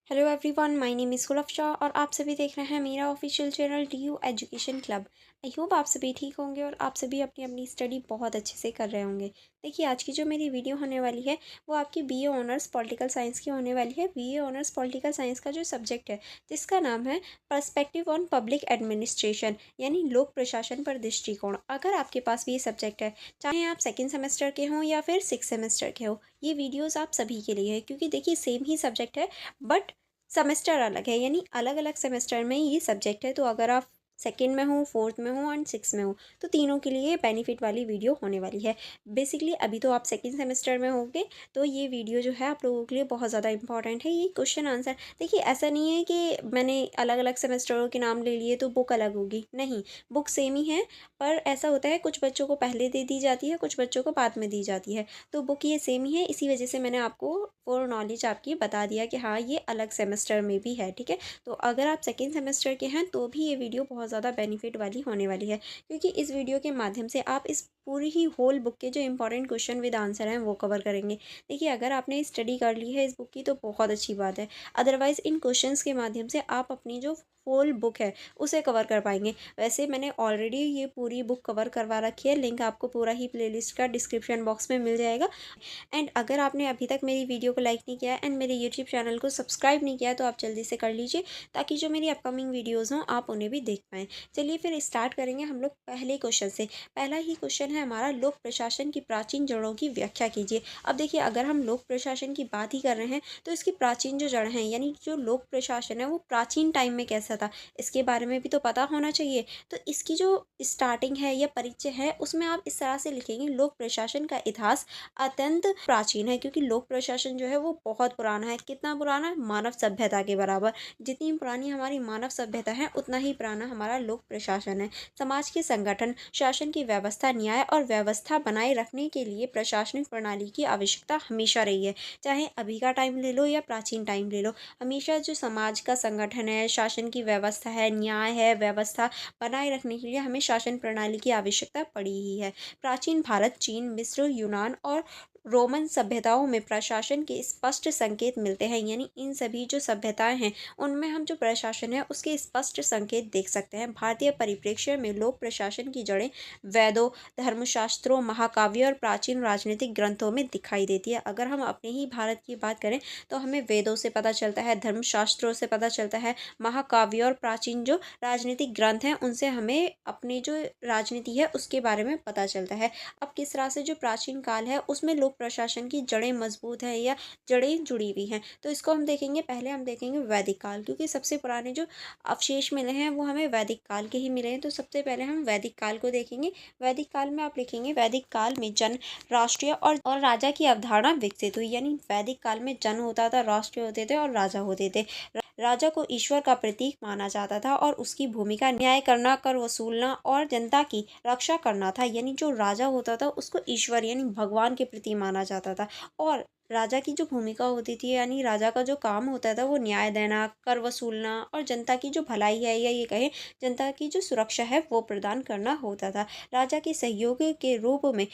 Hello everyone, my name is Gulafsha और आप सभी देख रहे हैं मेरा official channel DU education club. I hope आप सभी ठीक होंगे और आप सभी अपनी अपनी स्टडी बहुत अच्छे से कर रहे होंगे। देखिए, आज की जो मेरी वीडियो होने वाली है वो आपकी BA ऑनर्स पॉलिटिकल साइंस की होने वाली है। BA ऑनर्स पॉलिटिकल साइंस का जो सब्जेक्ट है जिसका नाम है पर्सपेक्टिव ऑन पब्लिक एडमिनिस्ट्रेशन, यानी लोक प्रशासन पर दृष्टिकोण। अगर आपके पास भी ये सब्जेक्ट है, चाहे आप सेकेंड सेमेस्टर के हों या फिर सिक्स सेमेस्टर के हो, ये वीडियोज़ आप सभी के लिए है, क्योंकि देखिए सेम ही सब्जेक्ट है बट सेमेस्टर अलग है, यानी अलग अलग सेमेस्टर में ये सब्जेक्ट है। तो अगर आप सेकंड में हो, फोर्थ में हो एंड सिक्स में हो, तो तीनों के लिए बेनिफिट वाली वीडियो होने वाली है। बेसिकली अभी तो आप सेकंड सेमेस्टर में होंगे, तो ये वीडियो जो है आप लोगों के लिए बहुत ज़्यादा इंपॉर्टेंट है। ये क्वेश्चन आंसर देखिए, ऐसा नहीं है कि मैंने अलग अलग सेमेस्टरों के नाम ले लिए तो बुक अलग होगी, नहीं, बुक सेम ही है। पर ऐसा होता है कुछ बच्चों को पहले दे दी जाती है, कुछ बच्चों को बाद में दी जाती है, तो बुक ये सेम ही है। इसी वजह से मैंने आपको फॉर नॉलेज आपकी बता दिया कि हाँ, ये अलग सेमेस्टर में भी है, ठीक है। तो अगर आप सेकेंड सेमेस्टर के हैं तो भी ये वीडियो बहुत ज़्यादा बेनिफिट वाली होने वाली है, क्योंकि इस वीडियो के माध्यम से आप इस पूरी ही होल बुक के जो इंपॉर्टेंट क्वेश्चन विद आंसर हैं वो कवर करेंगे। देखिए, अगर आपने स्टडी कर ली है इस बुक की तो बहुत अच्छी बात है, अदरवाइज़ इन क्वेश्चंस के माध्यम से आप अपनी जो होल बुक है उसे कवर कर पाएंगे। वैसे मैंने ऑलरेडी ये पूरी बुक कवर करवा रखी है, लिंक आपको पूरा ही प्लेलिस्ट का डिस्क्रिप्शन बॉक्स में मिल जाएगा। एंड अगर आपने अभी तक मेरी वीडियो को लाइक नहीं किया एंड मेरे यूट्यूब चैनल को सब्सक्राइब नहीं किया तो आप जल्दी से कर लीजिए, ताकि जो मेरी अपकमिंग वीडियोज़ हों आप उन्हें भी देख पाएँ। चलिए फिर स्टार्ट करेंगे हम लोग पहले क्वेश्चन से। पहला ही क्वेश्चन है हमारा, लोक प्रशासन की प्राचीन जड़ों की व्याख्या कीजिए। अब देखिए, अगर हम लोक प्रशासन की बात ही कर रहे हैं तो इसकी प्राचीन जो जड़ हैं, यानी जो लोक प्रशासन है वो प्राचीन टाइम में कैसा था, इसके बारे में भी तो पता होना चाहिए। तो इसकी जो स्टार्टिंग है या परिचय है उसमें आप इस तरह से लिखेंगे, लोक प्रशासन का इतिहास अत्यंत प्राचीन है, क्योंकि लोक प्रशासन जो है वो बहुत पुराना है। कितना पुराना है? मानव सभ्यता के बराबर। जितनी पुरानी हमारी मानव सभ्यता है उतना ही पुराना हमारा लोक प्रशासन है। समाज के संगठन, शासन की व्यवस्था, न्याय और व्यवस्था बनाए रखने के लिए प्रशासनिक प्रणाली की आवश्यकता हमेशा रही है। चाहे अभी का टाइम ले लो या प्राचीन टाइम ले लो, हमेशा जो समाज का संगठन है, शासन की व्यवस्था है, न्याय है, व्यवस्था बनाए रखने के लिए हमें शासन प्रणाली की आवश्यकता पड़ी ही है। प्राचीन भारत, चीन, मिस्र, यूनान और रोमन सभ्यताओं में प्रशासन के स्पष्ट संकेत मिलते हैं, यानी इन सभी जो सभ्यताएं हैं उनमें हम जो प्रशासन है उसके स्पष्ट संकेत देख सकते हैं। भारतीय परिप्रेक्ष्य में लोक प्रशासन की जड़ें वेदों, धर्मशास्त्रों, महाकाव्य और प्राचीन राजनीतिक ग्रंथों में दिखाई देती है। अगर हम अपने ही भारत की बात करें तो हमें वेदों से पता चलता है, धर्मशास्त्रों से पता चलता है, महाकाव्य और प्राचीन जो राजनीतिक ग्रंथ हैं उनसे हमें अपनी जो राजनीति है उसके बारे में पता चलता है। अब किस तरह से जो प्राचीन काल है उसमें लोक प्रशासन की जड़ें मजबूत हैं या जड़ें जुड़ी हुई हैं, तो इसको हम देखेंगे। पहले हम देखेंगे वैदिक काल, क्योंकि सबसे पुराने जो अवशेष मिले हैं वो हमें वैदिक काल के ही मिले हैं, तो सबसे पहले हम वैदिक काल को देखेंगे। वैदिक काल में आप लिखेंगे, वैदिक काल में जन, राष्ट्रीय और राजा की अवधारणा विकसित हुई, यानी वैदिक काल में जन होता था, राष्ट्र होते थे और राजा होते थे। राजा को ईश्वर का प्रतीक माना जाता था और उसकी भूमिका न्याय करना, कर वसूलना और जनता की रक्षा करना था, यानी जो राजा होता था उसको ईश्वर यानी भगवान के प्रति माना जाता था। और राजा की जो भूमिका होती थी, यानी राजा का जो काम होता था वो न्याय देना, कर वसूलना और जनता की जो भलाई है या ये कहें जनता की जो सुरक्षा है वो प्रदान करना होता था। राजा के सहयोग के रूप में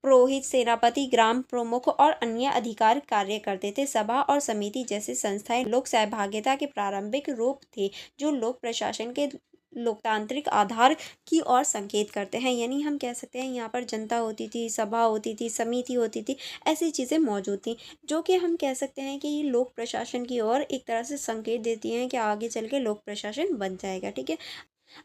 पुरोहित, सेनापति, ग्राम प्रमुख और अन्य अधिकारी कार्य करते थे। सभा और समिति जैसी संस्थाएं लोक सहभागिता के प्रारंभिक रूप थे, जो लोक प्रशासन के लोकतांत्रिक आधार की ओर संकेत करते हैं। यानी हम कह सकते हैं यहाँ पर जनता होती थी, सभा होती थी, समिति होती थी, ऐसी चीज़ें मौजूद थी, जो कि हम कह सकते हैं कि ये लोक प्रशासन की ओर एक तरह से संकेत देती हैं कि आगे चल के लोक प्रशासन बन जाएगा, ठीक है।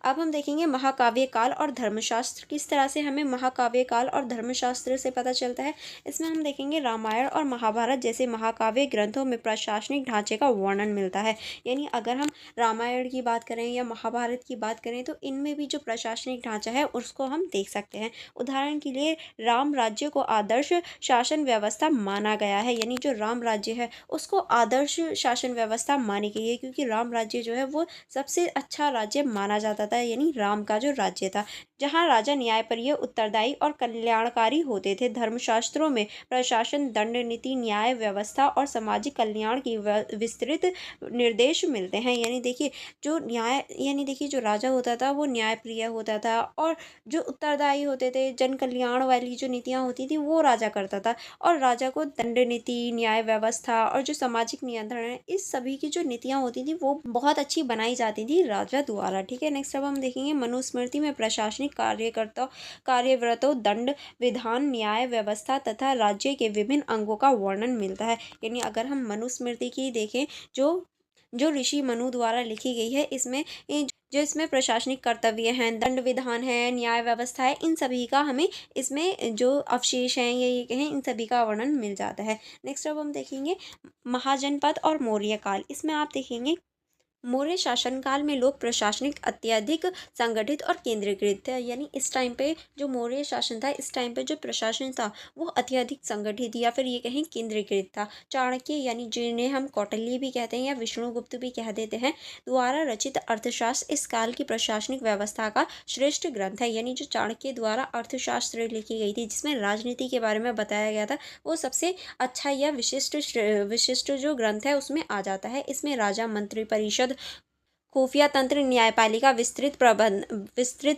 अब हम देखेंगे महाकाव्य काल और धर्मशास्त्र। किस तरह से हमें महाकाव्य काल और धर्मशास्त्र से पता चलता है, इसमें हम देखेंगे रामायण और महाभारत जैसे महाकाव्य ग्रंथों में प्रशासनिक ढांचे का वर्णन मिलता है। यानी अगर हम रामायण की बात करें या महाभारत की बात करें तो इनमें भी जो प्रशासनिक ढांचा है उसको हम देख सकते हैं। उदाहरण के लिए राम राज्य को आदर्श शासन व्यवस्था माना गया है, यानी जो राम राज्य है उसको आदर्श शासन व्यवस्था मानी गई है, क्योंकि राम राज्य जो है वो सबसे अच्छा राज्य माना जाता जाता था, यानी राम का जो राज्य था, जहाँ राजा न्यायप्रिय, उत्तरदायी और कल्याणकारी होते थे। धर्मशास्त्रों में प्रशासन, दंड नीति, न्याय व्यवस्था और सामाजिक कल्याण की विस्तृत निर्देश मिलते हैं। यानी देखिए जो राजा होता था वो न्यायप्रिय होता था, और जो उत्तरदायी होते थे, जन कल्याण वाली जो नीतियाँ होती थी वो राजा करता था, और राजा को दंड नीति, न्याय व्यवस्था और जो सामाजिक नियंत्रण है, इस सभी की जो नीतियाँ होती थी वो बहुत अच्छी बनाई जाती थी राजा द्वारा। ठीक है, नेक्स्ट अब हम देखेंगे मनुस्मृति में प्रशासनिक कार्यकर्ता कार्यव्रतों, दंड विधान, न्याय व्यवस्था तथा राज्य के विभिन्न अंगों का वर्णन मिलता है। यानी अगर हम मनुस्मृति की देखें, जो जो ऋषि मनु द्वारा लिखी गई है, इसमें प्रशासनिक कर्तव्य हैं, दंड विधान है, न्याय व्यवस्था है, इन सभी का हमें इसमें जो अवशेष हैं या ये कहें, इन सभी का वर्णन मिल जाता है। नेक्स्ट अब हम देखेंगे महाजनपद और मौर्य काल। इसमें आप देखेंगे मौर्य शासनकाल में लोक प्रशासनिक अत्यधिक संगठित और केंद्रीकृत थे। यानी इस टाइम पे जो मौर्य शासन था, इस टाइम पे जो प्रशासन था वो अत्यधिक संगठित या फिर ये कहें केंद्रीकृत था। चाणक्य, यानी जिन्हें हम कौटिल्य भी कहते हैं या विष्णुगुप्त भी कह देते हैं, द्वारा रचित अर्थशास्त्र इस काल की प्रशासनिक व्यवस्था का श्रेष्ठ ग्रंथ है। यानी जो चाणक्य द्वारा अर्थशास्त्र लिखी गई थी, जिसमें राजनीति के बारे में बताया गया था, वो सबसे अच्छा या विशिष्ट जो ग्रंथ है उसमें आ जाता है। इसमें राजा, मंत्री परिषद, खुफिया तंत्र, न्यायपालिका, विस्तृत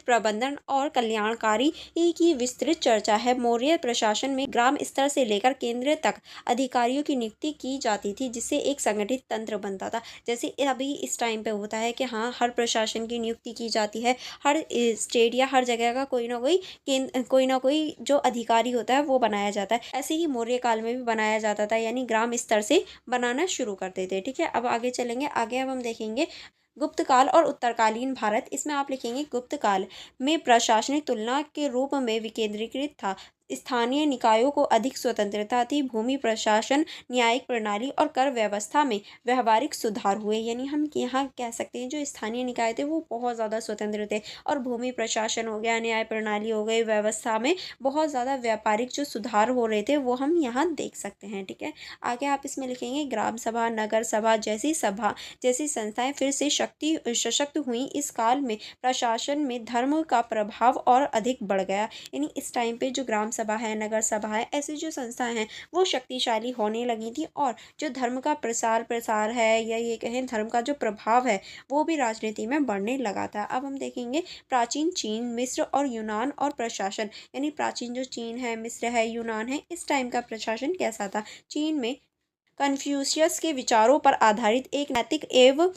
प्रबंधन और कल्याणकारी की विस्तृत चर्चा है। मौर्य प्रशासन में ग्राम स्तर से लेकर केंद्र तक अधिकारियों की नियुक्ति की जाती थी, जिससे एक संगठित तंत्र बनता था। जैसे अभी इस टाइम पे होता है कि हाँ, हर प्रशासन की नियुक्ति की जाती है, हर स्टेट या हर जगह का कोई ना कोई जो अधिकारी होता है वो बनाया जाता है। ऐसे ही मौर्य काल में भी बनाया जाता था, यानी ग्राम स्तर से बनाना शुरू करते थे। ठीक है, अब आगे चलेंगे। आगे अब हम देखेंगे गुप्त काल और उत्तरकालीन भारत। इसमें आप लिखेंगे गुप्त काल में प्रशासनिक तुलना के रूप में विकेंद्रीकृत था। स्थानीय निकायों को अधिक स्वतंत्रता थी। भूमि प्रशासन, न्यायिक प्रणाली और कर व्यवस्था में व्यवहारिक सुधार हुए। यानी हम यहाँ कह सकते हैं जो स्थानीय निकाय थे वो बहुत ज़्यादा स्वतंत्र थे, और भूमि प्रशासन हो गया, न्याय प्रणाली हो गई, व्यवस्था में बहुत ज़्यादा व्यापारिक जो सुधार हो रहे थे वो हम यहाँ देख सकते हैं। ठीक है, आगे आप इसमें लिखेंगे ग्राम सभा, नगर सभा जैसी संस्थाएं फिर से सशक्त हुई। इस काल में प्रशासन में धर्म का प्रभाव और अधिक बढ़ गया। यानी इस टाइम पे जो ग्राम सभा है, नगर सभा है, ऐसी जो संस्थाएं हैं वो शक्तिशाली होने लगी थी, और जो धर्म का प्रसार है या ये कहें धर्म का जो प्रभाव है वो भी राजनीति में बढ़ने लगा था। अब हम देखेंगे प्राचीन चीन, मिस्र और यूनान और प्रशासन। यानी प्राचीन जो चीन है, मिस्र है, यूनान है, इस टाइम का प्रशासन कैसा था। चीन में कन्फ्यूशियस के विचारों पर आधारित एक नैतिक एवं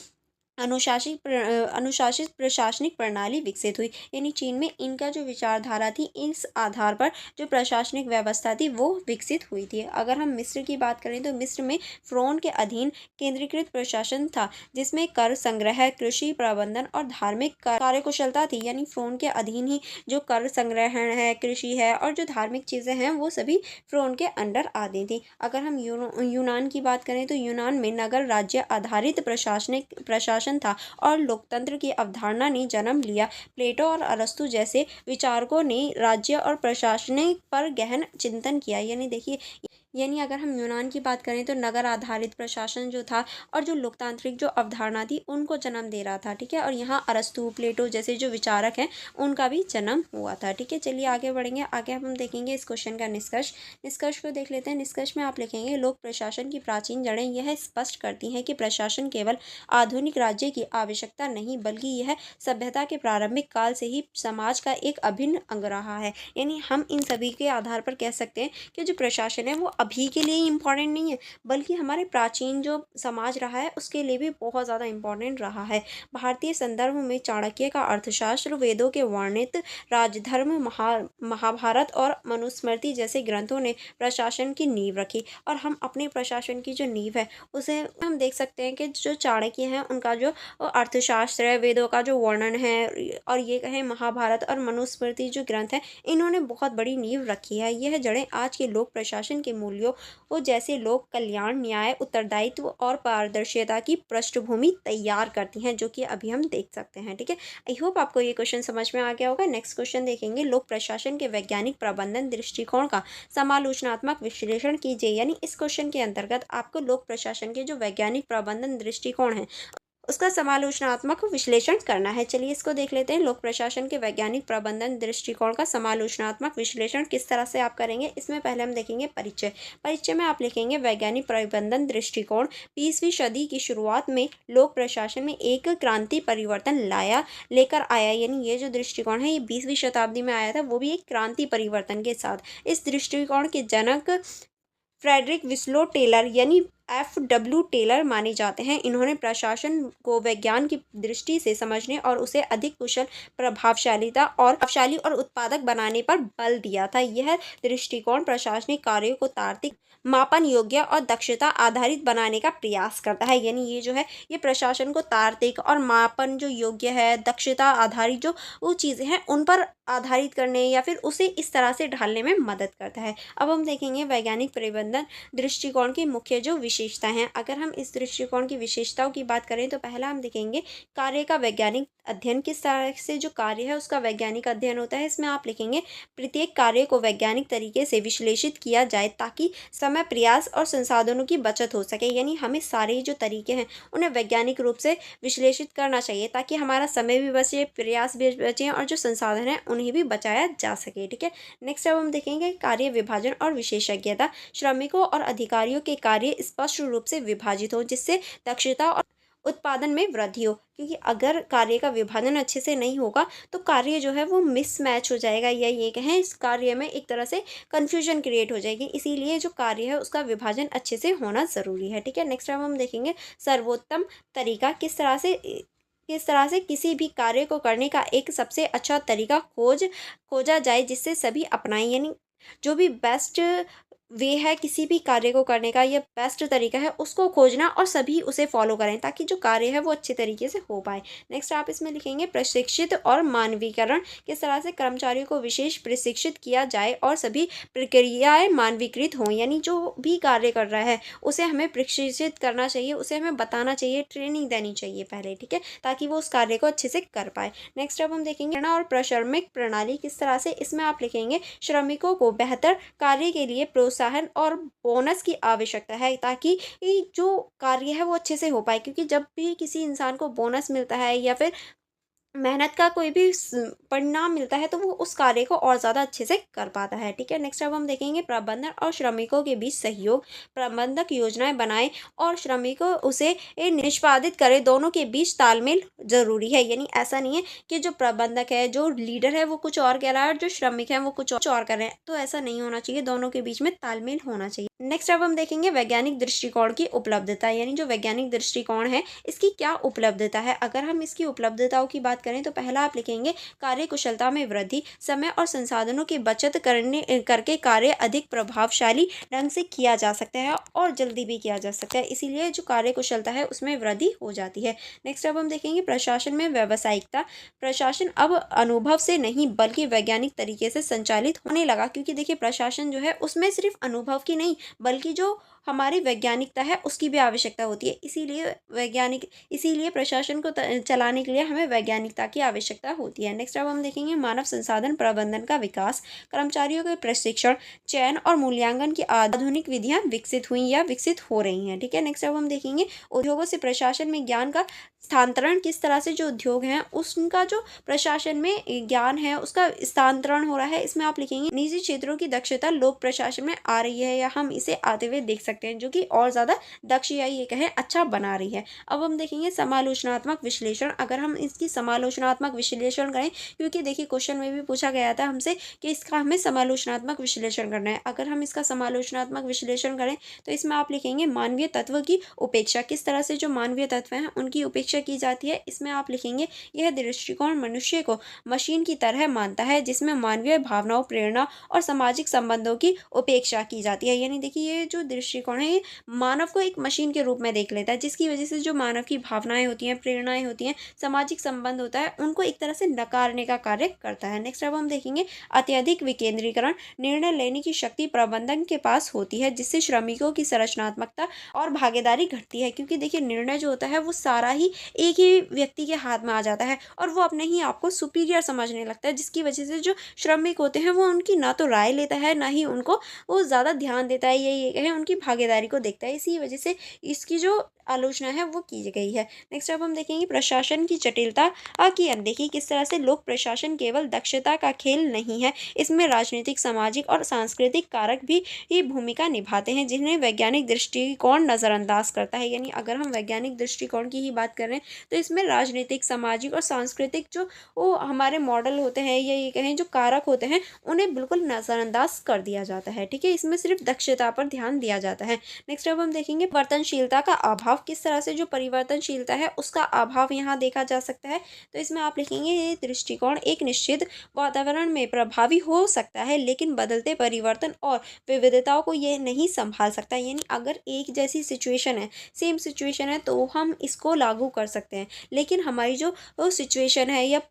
अनुशासित प्रशासनिक प्रणाली विकसित हुई। यानी चीन में इनका जो विचारधारा थी, इस आधार पर जो प्रशासनिक व्यवस्था थी वो विकसित हुई थी। अगर हम मिस्र की बात करें तो मिस्र में फ़िरौन के अधीन केंद्रीकृत प्रशासन था, जिसमें कर संग्रह, कृषि प्रबंधन और धार्मिक कार्यकुशलता थी। यानी फ़िरौन के अधीन ही जो कर संग्रहण है, कृषि है और जो धार्मिक चीज़ें हैं वो सभी फ़िरौन के अंडर आती थी। अगर हम यूनान की बात करें तो यूनान में नगर राज्य आधारित प्रशासन था, और लोकतंत्र की अवधारणा ने जन्म लिया। प्लेटो और अरस्तु जैसे विचारकों ने राज्य और प्रशासन पर गहन चिंतन किया। यानी अगर हम यूनान की बात करें तो नगर आधारित प्रशासन जो था और जो लोकतांत्रिक जो अवधारणा थी उनको जन्म दे रहा था। ठीक है, और यहाँ अरस्तु, प्लेटो जैसे जो विचारक हैं उनका भी जन्म हुआ था। ठीक है, चलिए आगे बढ़ेंगे। आगे हम देखेंगे इस क्वेश्चन का निष्कर्ष को देख लेते हैं। निष्कर्ष में आप लिखेंगे लोक प्रशासन की प्राचीन जड़ें यह स्पष्ट करती हैं कि प्रशासन केवल आधुनिक राज्य की आवश्यकता नहीं, बल्कि यह सभ्यता के प्रारंभिक काल से ही समाज का एक अभिन्न अंग रहा है। यानी हम इन सभी के आधार पर कह सकते हैं कि जो प्रशासन है वो अभी के लिए इम्पॉर्टेंट नहीं है, बल्कि हमारे प्राचीन जो समाज रहा है उसके लिए भी बहुत ज़्यादा इम्पॉर्टेंट रहा है। भारतीय संदर्भ में चाणक्य का अर्थशास्त्र, वेदों के वर्णित राजधर्म, महाभारत और मनुस्मृति जैसे ग्रंथों ने प्रशासन की नींव रखी, और हम अपने प्रशासन की जो नींव है उसे हम देख सकते हैं कि जो चाणक्य हैं उनका जो अर्थशास्त्र है, वेदों का जो वर्णन है, और ये कहें महाभारत और मनुस्मृति जो ग्रंथ है, इन्होंने बहुत बड़ी नींव रखी है। यह जड़ें आज के लोक प्रशासन के मूल्यों जैसे लोक कल्याण, न्याय, उत्तरदायित्व और पारदर्शिता की पृष्ठभूमि तैयार करती हैं, जो कि अभी हम देख सकते हैं। ठीक है, आई होप आपको ये क्वेश्चन समझ में आ गया होगा। नेक्स्ट क्वेश्चन देखेंगे लोक प्रशासन के वैज्ञानिक प्रबंधन दृष्टिकोण का समालोचनात्मक विश्लेषण कीजिए। यानी इस क्वेश्चन के अंतर्गत आपको लोक प्रशासन के जो वैज्ञानिक प्रबंधन दृष्टिकोण है उसका समालोचनात्मक विश्लेषण करना है। चलिए इसको देख लेते हैं। लोक प्रशासन के वैज्ञानिक प्रबंधन दृष्टिकोण का समालोचनात्मक विश्लेषण किस तरह से आप करेंगे, इसमें पहले हम देखेंगे परिचय। परिचय में आप लिखेंगे वैज्ञानिक प्रबंधन दृष्टिकोण 20वीं सदी की शुरुआत में लोक प्रशासन में एक क्रांति परिवर्तन लेकर आया। यानी ये जो दृष्टिकोण है ये 20वीं शताब्दी में आया था, वो भी एक क्रांति परिवर्तन के साथ। इस दृष्टिकोण के जनक फ्रेडरिक विस्लो टेलर यानी FW टेलर माने जाते हैं। इन्होंने प्रशासन को विज्ञान की दृष्टि से समझने और उसे अधिक कुशल, प्रभावशाली और उत्पादक बनाने पर बल दिया था। यह दृष्टिकोण प्रशासनिक कार्यों को तार्किक, मापन योग्य और दक्षता आधारित बनाने का प्रयास करता है। यानी ये जो है ये प्रशासन को तार्किक और मापन जो योग्य है, दक्षता आधारित जो वो चीज़ें हैं उन पर आधारित करने या फिर उसे इस तरह से ढालने में मदद करता है। अब हम देखेंगे वैज्ञानिक प्रबंधन दृष्टिकोण की मुख्य जो विशेषताएं हैं। अगर हम इस दृष्टिकोण की विशेषताओं की बात करें तो पहला हम देखेंगे कार्य का वैज्ञानिक अध्ययन। किस तरह से जो कार्य है उसका वैज्ञानिक अध्ययन होता है। इसमें आप लिखेंगे प्रत्येक कार्य को वैज्ञानिक तरीके से विश्लेषित किया जाए ताकि समय, प्रयास और संसाधनों की बचत हो सके। यानी हमें सारे जो तरीके हैं उन्हें वैज्ञानिक रूप से विश्लेषित करना चाहिए ताकि हमारा समय भी बचे, प्रयास भी बचे और जो संसाधन है उन्हें भी बचाया जा सके। ठीक है। नेक्स्ट अब हम देखेंगे कार्य विभाजन और विशेषज्ञता। श्रमिकों और अधिकारियों के कार्य स्पष्ट रूप से विभाजित हो जिससे दक्षता और उत्पादन में वृद्धि हो। क्योंकि अगर कार्य का विभाजन अच्छे से नहीं होगा तो कार्य जो है वो मिसमैच हो जाएगा, या ये कहें इस कार्य में एक तरह से कन्फ्यूजन क्रिएट हो जाएगी। इसीलिए जो कार्य है उसका विभाजन अच्छे से होना ज़रूरी है। ठीक है। नेक्स्ट टाइम हम देखेंगे सर्वोत्तम तरीका। किस तरह से किसी भी कार्य को करने का एक सबसे अच्छा तरीका खोजा जाए जिससे सभी अपनाएं। यानी जो भी बेस्ट वे है किसी भी कार्य को करने का, या बेस्ट तरीका है उसको खोजना और सभी उसे फॉलो करें ताकि जो कार्य है वो अच्छे तरीके से हो पाए। नेक्स्ट आप इसमें लिखेंगे प्रशिक्षित और मानवीकरण। किस तरह से कर्मचारियों को विशेष प्रशिक्षित किया जाए और सभी प्रक्रियाएं मानवीकृत हों। यानी जो भी कार्य कर रहा है उसे हमें प्रशिक्षित करना चाहिए, उसे हमें बताना चाहिए, ट्रेनिंग देनी चाहिए पहले। ठीक है, ताकि वो उस कार्य को अच्छे से कर पाए। नेक्स्ट अब हम देखेंगे और प्रश्रमिक प्रणाली। किस तरह से, इसमें आप लिखेंगे श्रमिकों को बेहतर कार्य के लिए प्रोत्साहन और बोनस की आवश्यकता है ताकि जो कार्य है वो अच्छे से हो पाए। क्योंकि जब भी किसी इंसान को बोनस मिलता है या फिर मेहनत का कोई भी परिणाम मिलता है तो वो उस कार्य को और ज़्यादा अच्छे से कर पाता है। ठीक है। नेक्स्ट अब हम देखेंगे प्रबंधन और श्रमिकों के बीच सहयोग। प्रबंधक योजनाएं बनाए और श्रमिकों उसे निष्पादित करे, दोनों के बीच तालमेल जरूरी है। यानी ऐसा नहीं है कि जो प्रबंधक है, जो लीडर है वो कुछ और कह रहा है और जो श्रमिक है वो कुछ और कर रहे हैं, तो ऐसा नहीं होना चाहिए। दोनों के बीच में तालमेल होना चाहिए। नेक्स्ट अब हम देखेंगे वैज्ञानिक दृष्टिकोण की उपलब्धता। यानी जो वैज्ञानिक दृष्टिकोण है इसकी क्या उपलब्धता है। अगर हम इसकी उपलब्धताओं की बात करें तो पहला आप लिखेंगे कार्य कुशलता में वृद्धि। समय और संसाधनों की बचत करके कार्य अधिक प्रभावशाली ढंग से किया जा सकता है और जल्दी भी किया जा सकता है। इसीलिए जो कार्य कुशलता है उसमें वृद्धि हो जाती है। नेक्स्ट अब हम देखेंगे प्रशासन में व्यावसायिकता। प्रशासन अब अनुभव से नहीं बल्कि वैज्ञानिक तरीके से संचालित होने लगा। क्योंकि देखिए प्रशासन जो है उसमें सिर्फ अनुभव की नहीं बल्कि जो हमारी वैज्ञानिकता है उसकी भी आवश्यकता होती है। इसीलिए प्रशासन को चलाने के लिए हमें वैज्ञानिकता की आवश्यकता होती है। नेक्स्ट अब हम देखेंगे मानव संसाधन प्रबंधन का विकास। कर्मचारियों के प्रशिक्षण, चयन और मूल्यांकन की आधुनिक विधियां विकसित हुई या विकसित हो रही हैं। ठीक है। नेक्स्ट अब हम देखेंगे उद्योगों से प्रशासन में ज्ञान का स्थानांतरण। किस तरह से जो उद्योग हैं उसका जो प्रशासन में ज्ञान है उसका स्थानांतरण हो रहा है। इसमें आप लिखेंगे निजी क्षेत्रों की दक्षता लोक प्रशासन में आ रही है या हम इसे आते हुए देख सकते हैं, जो कि और ज़्यादा दक्ष या ये कहें अच्छा बना रही है। अब हम देखेंगे समालोचनात्मक विश्लेषण। अगर हम इसकी समालोचनात्मक विश्लेषण करें, क्योंकि देखिए क्वेश्चन में भी पूछा गया था हमसे कि इसका हमें समालोचनात्मक विश्लेषण करना है। अगर हम इसका समालोचनात्मक विश्लेषण करें तो इसमें आप लिखेंगे मानवीय तत्व की उपेक्षा। किस तरह से जो मानवीय तत्व हैं उनकी उपेक्षा की जाती है। इसमें आप लिखेंगे यह दृष्टिकोण मनुष्य को मशीन की तरह मानता है जिसमें मानवीय भावनाओं, प्रेरणा और सामाजिक संबंधों की उपेक्षा की जाती है। यानी देखिए ये जो दृष्टिकोण है ये मानव को एक मशीन के रूप में देख लेता है, जिसकी वजह से जो मानव की भावनाएं होती हैं, प्रेरणाएं होती हैं, सामाजिक संबंध होता है, उनको एक तरह से नकारने का कार्य करता है। नेक्स्ट अब हम देखेंगे अत्यधिक विकेंद्रीकरण। निर्णय लेने की शक्ति प्रबंधन के पास होती है जिससे श्रमिकों की संरचनात्मकता और भागीदारी घटती है। क्योंकि देखिए निर्णय जो होता है वो सारा ही एक ही व्यक्ति के हाथ में आ जाता है और वो अपने ही आप को सुपीरियर समझने लगता है, जिसकी वजह से जो श्रमिक होते हैं वो उनकी ना तो राय लेता है ना ही उनको वो ज़्यादा ध्यान देता है, ये कहें उनकी भागीदारी को देखता है, इसी वजह से इसकी जो आलोचना है वो की गई है। नेक्स्ट अब हम देखेंगे प्रशासन की जटिलता की अनदेखी। किस तरह से लोक प्रशासन केवल दक्षता का खेल नहीं है, इसमें राजनीतिक, सामाजिक और सांस्कृतिक कारक भी ये भूमिका निभाते हैं, जिन्हें वैज्ञानिक दृष्टिकोण नज़रअंदाज करता है। यानी अगर हम वैज्ञानिक दृष्टिकोण की ही बात करें तो इसमें राजनीतिक, सामाजिक और सांस्कृतिक जो वो हमारे मॉडल होते हैं या ये कहें जो कारक होते हैं, उन्हें बिल्कुल नज़रअंदाज कर दिया जाता है। ठीक है, इसमें सिर्फ दक्षता पर ध्यान दिया जाता है। नेक्स्ट अब हम देखेंगे परिवर्तनशीलता का अभाव। किस तरह से जो परिवर्तनशीलता है उसका अभाव यहाँ देखा जा सकता है। तो इसमें आप लिखेंगे ये दृष्टिकोण एक निश्चित वातावरण में प्रभावी हो सकता है, लेकिन बदलते परिवर्तन और विविधताओं को ये नहीं संभाल सकता। यानी अगर एक जैसी सिचुएशन है, सेम सिचुएशन है, तो हम इसको लागू कर सकते हैं, लेकिन हमारी जो सिचुएशन है या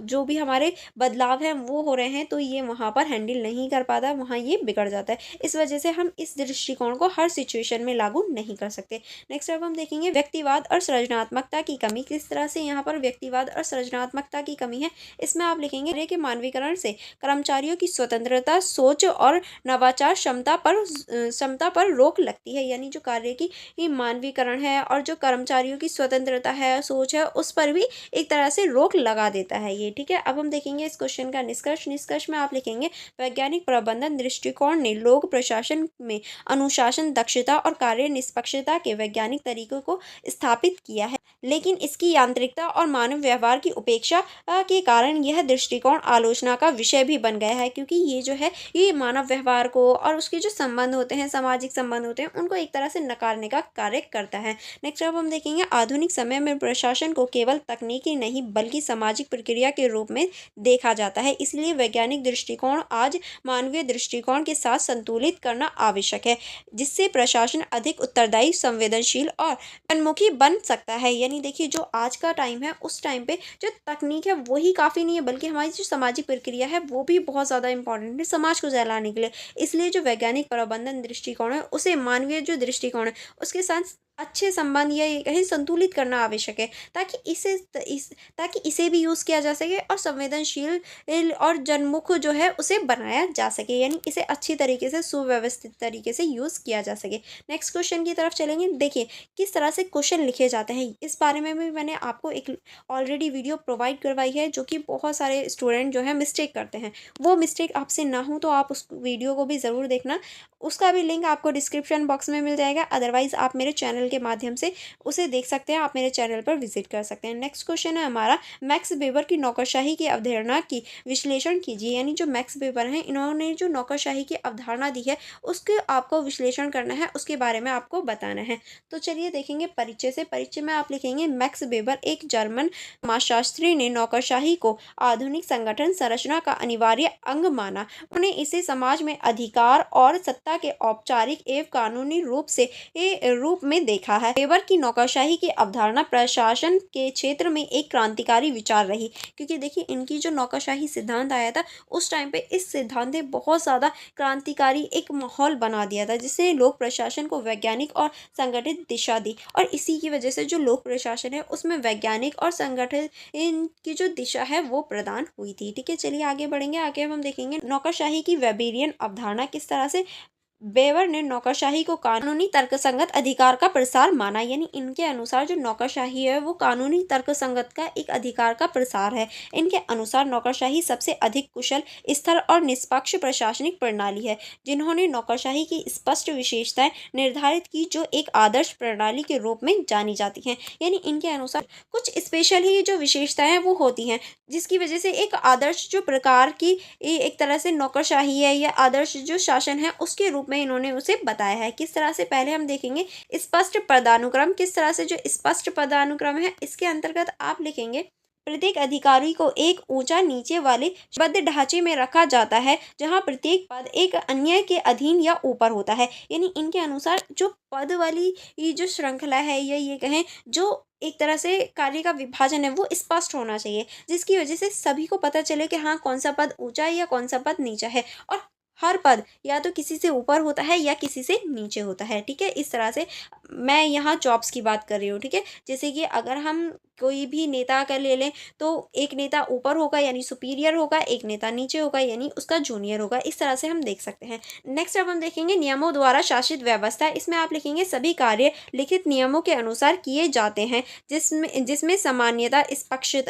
जो भी हमारे बदलाव हैं वो हो रहे हैं, तो ये वहाँ पर हैंडल नहीं कर पाता, वहाँ ये बिगड़ जाता है। इस वजह से हम इस दृष्टिकोण को हर सिचुएशन में लागू नहीं कर सकते। नेक्स्ट अब हम देखेंगे व्यक्तिवाद और सृजनात्मकता की कमी। किस तरह से यहाँ पर व्यक्तिवाद और सृजनात्मकता की कमी है, इसमें आप लिखेंगे कार्य के मानवीकरण से कर्मचारियों की स्वतंत्रता, सोच और नवाचार क्षमता पर रोक लगती है। यानी जो कार्य की मानवीकरण है और जो कर्मचारियों की स्वतंत्रता है, सोच है, उस पर भी एक तरह से रोक लगा देता है ये। ठीक है, अब हम देखेंगे इस क्वेश्चन का निष्कर्ष में आप लिखेंगे वैज्ञानिक प्रबंधन दृष्टिकोण ने लोक प्रशासन में अनुशासन, दक्षता और कार्य निष्पक्षता के वैज्ञानिक तरीकों को स्थापित किया है, लेकिन इसकी यांत्रिकता और मानव व्यवहार की उपेक्षा के कारण यह दृष्टिकोण आलोचना का विषय भी बन गया है, क्योंकि ये जो है ये मानव व्यवहार को और उसके जो संबंध होते हैं, सामाजिक संबंध होते हैं, उनको एक तरह से नकारने का कार्य करता है। नेक्स्ट अब हम देखेंगे आधुनिक समय में प्रशासन को केवल तकनीकी नहीं बल्कि सामाजिक प्रक्रिया के रूप में देखा जाता है। इसलिए वैज्ञानिक दृष्टिकोण आज मानवीय दृष्टिकोण के साथ संतुलित करना आवश्यक है, जिससे प्रशासन अधिक उत्तरदायी, संवेदनशील और उन्मुखी बन सकता है। यानी देखिए जो आज का टाइम है, उस टाइम पे जो तकनीक है वही काफ़ी नहीं है, बल्कि हमारी जो सामाजिक प्रक्रिया है वो भी बहुत ज़्यादा इंपॉर्टेंट है समाज को चलाने के लिए। इसलिए जो वैज्ञानिक प्रबंधन दृष्टिकोण है उसे मानवीय जो दृष्टिकोण है उसके साथ अच्छे संबंध या ये कहीं संतुलित करना आवश्यक है, ताकि इसे भी यूज़ किया जा सके और संवेदनशील और जनमुख जो है उसे बनाया जा सके। यानी इसे अच्छी तरीके से, सुव्यवस्थित तरीके से यूज़ किया जा सके। नेक्स्ट क्वेश्चन की तरफ चलेंगे। देखिए किस तरह से क्वेश्चन लिखे जाते हैं, इस बारे में भी मैंने आपको एक ऑलरेडी वीडियो प्रोवाइड करवाई है, जो कि बहुत सारे स्टूडेंट जो है मिस्टेक करते हैं। वो मिस्टेक आपसे ना हो तो आप उस वीडियो को भी ज़रूर देखना, उसका भी लिंक आपको डिस्क्रिप्शन बॉक्स में मिल जाएगा। अदरवाइज़ आप मेरे चैनल के माध्यम से उसे देख सकते हैं, आप मेरे चैनल पर विजिट कर सकते हैं। नेक्स्ट क्वेश्चन है हमारा, मैक्स वेबर की नौकरशाही की अवधारणा की विश्लेषण कीजिए। यानी जो मैक्स वेबर हैं, इन्होंने जो नौकरशाही की अवधारणा दी है उसके आपको विश्लेषण करना है, उसके बारे में आपको बताना है। तो चलिए देखेंगे परिचय से। परिचय में आप लिखेंगे मैक्स वेबर एक जर्मन समाजशास्त्री ने नौकरशाही को आधुनिक संगठन संरचना का अनिवार्य अंग माना। उन्होंने इसे समाज में अधिकार और सत्ता के औपचारिक एवं कानूनी रूप में देखा है। वेबर की नौकरशाही की अवधारणा प्रशासन के क्षेत्र में एक क्रांतिकारी विचार रही, क्योंकि देखिए इनकी जो नौकरशाही सिद्धांत आया था उस टाइम पे इस सिद्धांत ने बहुत ज़्यादा क्रांतिकारी एक माहौल बना दिया था, जिससे लोक प्रशासन को वैज्ञानिक और संगठित दिशा दी। और इसी की वजह से जो लोक प्रशासन है उसमें वैज्ञानिक और संगठित इनकी जो दिशा है वो प्रदान हुई थी। ठीक है, चलिए आगे बढ़ेंगे। आगे हम देखेंगे नौकरशाही की वेबेरियन अवधारणा। किस तरह से वेबर ने नौकरशाही को कानूनी तर्कसंगत अधिकार का प्रसार माना। यानी इनके अनुसार जो नौकरशाही है वो कानूनी तर्कसंगत का एक अधिकार का प्रसार है। इनके अनुसार नौकरशाही सबसे अधिक कुशल, स्थिर और निष्पक्ष प्रशासनिक प्रणाली है। जिन्होंने नौकरशाही की स्पष्ट विशेषताएं निर्धारित की, जो एक आदर्श प्रणाली के रूप में जानी जाती हैं। यानी इनके अनुसार कुछ स्पेशल ही जो विशेषताएं हैं वो होती हैं, जिसकी वजह से एक आदर्श जो प्रकार की एक तरह से नौकरशाही है या आदर्श जो शासन है उसके रूप में इन्होंने उसे बताया है। किस तरह से, पहले हम देखेंगे स्पष्ट पदानुक्रम। किस तरह से जो स्पष्ट पदानुक्रम है इसके अंतर्गत आप लिखेंगे प्रत्येक अधिकारी को एक ऊंचा नीचे वाले बद्ध ढांचे में रखा जाता है, जहां प्रत्येक पद एक अन्य के अधीन या ऊपर होता है। यानी इनके अनुसार जो पद वाली ये जो श्रृंखला है या ये कहें जो एक तरह से कार्य का विभाजन है वो स्पष्ट होना चाहिए, जिसकी वजह से सभी को पता चले कि हाँ कौन सा पद ऊंचा है या कौन सा पद नीचा है। और हर पद या तो किसी से ऊपर होता है या किसी से नीचे होता है, ठीक है। इस तरह से मैं यहाँ जॉब्स की बात कर रही हूँ, ठीक है। जैसे कि अगर हम कोई भी नेता का ले लें तो एक नेता ऊपर होगा यानी सुपीरियर होगा, एक नेता नीचे होगा यानी उसका जूनियर होगा। इस तरह से हम देख सकते हैं। नेक्स्ट अब हम देखेंगे नियमों द्वारा शासित व्यवस्था। इसमें आप लिखेंगे सभी कार्य लिखित नियमों के अनुसार किए जाते हैं, जिसमें जिसमें सामान्यता,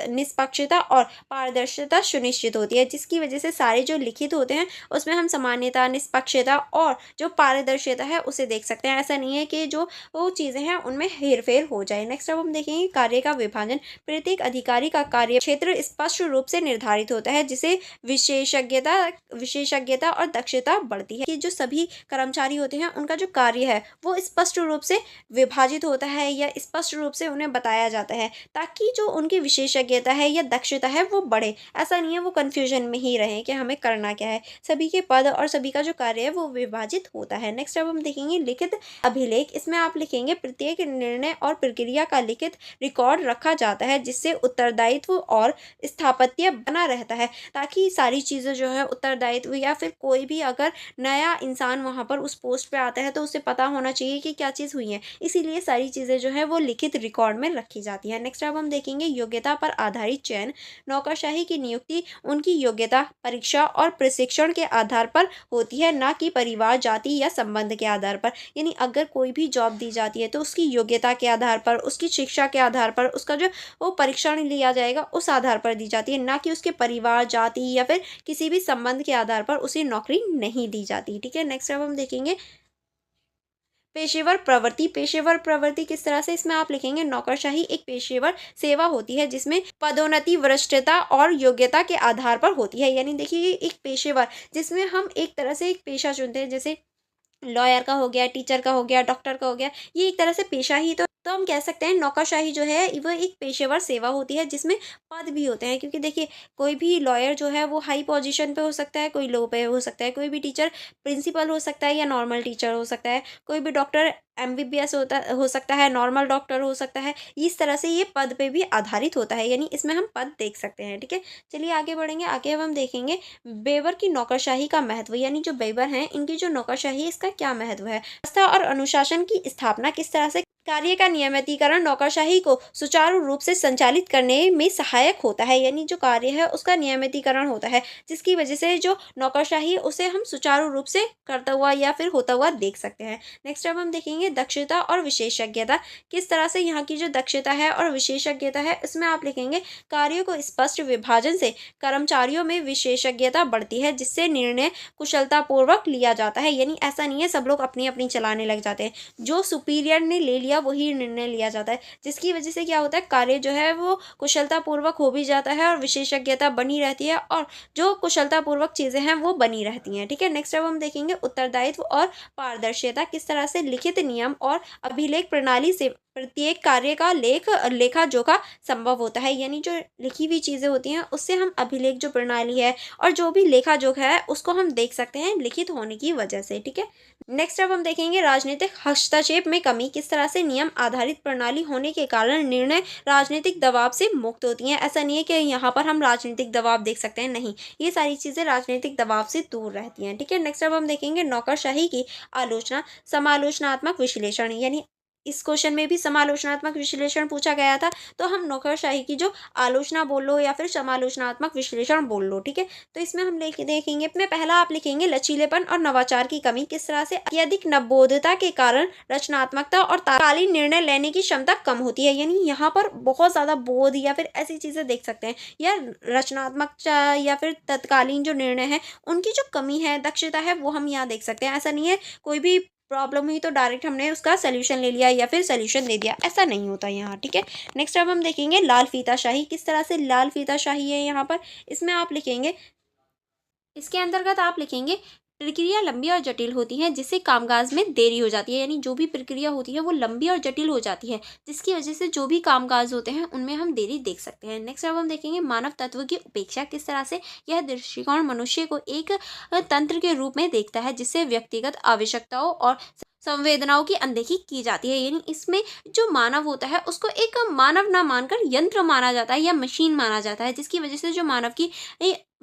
निष्पक्षता और पारदर्शिता सुनिश्चित होती है, जिसकी वजह से सारे जो लिखित होते हैं उसमें हम सामान्यता, निष्पक्षता और जो पारदर्शिता है उसे देख सकते हैं। ऐसा नहीं है कि जो वो चीज़ें हैं उनमें हेरफेर हो जाए। नेक्स्ट अब हम देखेंगे कार्य का विभाजन। प्रत्येक अधिकारी का कार्य क्षेत्र स्पष्ट रूप से निर्धारित होता है, जिसे विशेषज्ञता विशेषज्ञता और दक्षता बढ़ती है। कि जो सभी कर्मचारी होते हैं उनका जो कार्य है वो स्पष्ट रूप से विभाजित होता है या स्पष्ट रूप से उन्हें बताया जाता है, ताकि जो उनकी विशेषज्ञता है या दक्षता है वो बढ़े। ऐसा नहीं है वो कन्फ्यूजन में ही रहे कि हमें करना क्या है। सभी के पद और सभी का जो कार्य है वो विभाजित होता है। नेक्स्ट अब हम देखेंगे लिखित अभिलेख। इसमें आप लिखेंगे प्रत्येक निर्णय और प्रक्रिया का लिखित रिकॉर्ड रखा जाता है, जिससे उत्तरदायित्व और स्थापत्य बना रहता है, ताकि सारी चीज़ें जो है उत्तरदायित्व या फिर कोई भी अगर नया इंसान वहाँ पर उस पोस्ट पे आता है तो उसे पता होना चाहिए कि क्या चीज़ हुई है। इसीलिए सारी चीज़ें जो है वो लिखित रिकॉर्ड में रखी जाती है। नेक्स्ट अब हम देखेंगे योग्यता पर आधारित चयन। नौकरशाही की नियुक्ति उनकी योग्यता, परीक्षा और प्रशिक्षण के आधार पर होती है, ना कि परिवार, जाति या संबंध के आधार पर। यानी अगर कोई भी जॉब दी जाती है तो उसकी योग्यता के आधार पर, उसकी शिक्षा के आधार पर, उसका जो वो परीक्षण लिया जाएगा उस आधार पर दी जाती है, ना कि उसके परिवार, जाति या फिर किसी भी संबंध के आधार पर उसे नौकरी नहीं दी जाती, ठीक है। नेक्स्ट अब हम देखेंगे पेशेवर प्रवृत्ति। पेशेवर प्रवृत्ति किस तरह से, इसमें आप लिखेंगे नौकरशाही एक पेशेवर सेवा होती है, जिसमें पदोन्नति वरिष्ठता और योग्यता के आधार पर होती है। यानी देखिए एक पेशेवर जिसमें हम एक तरह से एक पेशा चुनते हैं, जैसे लॉयर का हो गया, टीचर का हो गया, डॉक्टर का हो गया, ये एक तरह से पेशा ही तो हम कह सकते हैं नौकरशाही जो है वो एक पेशेवर सेवा होती है, जिसमें पद भी होते हैं। क्योंकि देखिए कोई भी लॉयर जो है वो हाई पोजीशन पे हो सकता है, कोई लो पे हो सकता है, कोई भी टीचर प्रिंसिपल हो सकता है या नॉर्मल टीचर हो सकता है, कोई भी डॉक्टर एमबीबीएस हो सकता है, नॉर्मल डॉक्टर हो सकता है। इस तरह से ये पद पे भी आधारित होता है, यानी इसमें हम पद देख सकते हैं, ठीक है। चलिए आगे बढ़ेंगे। आगे अब हम देखेंगे बेवर की नौकरशाही का महत्व, यानी जो बेवर हैं इनकी जो नौकरशाही है इसका क्या महत्व है। व्यवस्था और अनुशासन की स्थापना किस तरह से कार्य का नियमितीकरण नौकरशाही को सुचारू रूप से संचालित करने में सहायक होता है। यानी जो कार्य है उसका नियमितीकरण होता है, जिसकी वजह से जो नौकरशाही है उसे हम सुचारू रूप से करता हुआ या फिर होता हुआ देख सकते हैं। नेक्स्ट अब हम देखेंगे दक्षता और विशेषज्ञता। किस तरह से यहाँ की जो दक्षता है और विशेषज्ञता है इसमें आप लिखेंगे कार्यों को स्पष्ट विभाजन से कर्मचारियों में विशेषज्ञता बढ़ती है, जिससे निर्णय कुशलतापूर्वक लिया जाता है। यानी ऐसा नहीं है सब लोग अपनी अपनी चलाने लग जाते हैं, जो सुपीरियर ने ले लिया वही निर्णय लिया जाता है, जिसकी वजह से क्या होता है कार्य जो है वो कुशलतापूर्वक हो भी जाता है और विशेषज्ञता बनी रहती है और जो कुशलतापूर्वक चीज़ें हैं वो बनी रहती हैं, ठीक है। नेक्स्ट अब हम देखेंगे उत्तरदायित्व और पारदर्शिता। किस तरह से लिखित नियम और अभिलेख प्रणाली से प्रत्येक कार्य का लेखा जोखा संभव होता है। यानी जो लिखी हुई चीज़ें होती हैं उससे हम अभिलेख जो प्रणाली है और जो भी लेखा जोखा है उसको हम देख सकते हैं लिखित होने की वजह से, ठीक है। नेक्स्ट अब हम देखेंगे राजनीतिक हस्तक्षेप में कमी। किस तरह से नियम आधारित प्रणाली होने के कारण निर्णय राजनीतिक दबाव से मुक्त होती हैं। ऐसा नहीं है कि यहाँ पर हम राजनीतिक दबाव देख सकते हैं, नहीं, ये सारी चीज़ें राजनीतिक दबाव से दूर रहती हैं, ठीक है। नेक्स्ट अब हम देखेंगे नौकरशाही की आलोचना, समालोचनात्मक विश्लेषण। यानी इस क्वेश्चन में भी समालोचनात्मक विश्लेषण पूछा गया था, तो हम नौकरशाही की जो आलोचना बोल लो या फिर समालोचनात्मक विश्लेषण बोल लो, ठीक है। तो इसमें हम लेके देखेंगे अपने पहला आप लिखेंगे लचीलेपन और नवाचार की कमी। किस तरह से अत्यधिक नवबोधता के कारण रचनात्मकता और तात्कालीन निर्णय लेने की क्षमता कम होती है। यानी यहाँ पर बहुत ज़्यादा बोध या फिर ऐसी चीज़ें देख सकते हैं, या रचनात्मकता या फिर तत्कालीन जो निर्णय है उनकी जो कमी है, दक्षता है, वो हम यहाँ देख सकते हैं। ऐसा नहीं है कोई भी प्रॉब्लम हुई तो डायरेक्ट हमने उसका सोल्यूशन ले लिया या फिर सोल्यूशन दे दिया, ऐसा नहीं होता यहाँ, ठीक है। नेक्स्ट अब हम देखेंगे लाल फीताशाही। किस तरह से लाल फीताशाही है यहाँ पर, इसमें आप लिखेंगे, इसके अंतर्गत आप लिखेंगे प्रक्रिया लंबी और जटिल होती है, जिससे कामकाज में देरी हो जाती है। यानी जो भी प्रक्रिया होती है वो लंबी और जटिल हो जाती है, जिसकी वजह से जो भी कामकाज होते हैं उनमें हम देरी देख सकते हैं। नेक्स्ट अब हम देखेंगे मानव तत्व की उपेक्षा। किस तरह से यह दृष्टिकोण मनुष्य को एक तंत्र के रूप में देखता है, जिससे व्यक्तिगत आवश्यकताओं और संवेदनाओं की अनदेखी की जाती है। यानी इसमें जो मानव होता है उसको एक मानव ना मानकर यंत्र माना जाता है या मशीन माना जाता है, जिसकी वजह से जो मानव की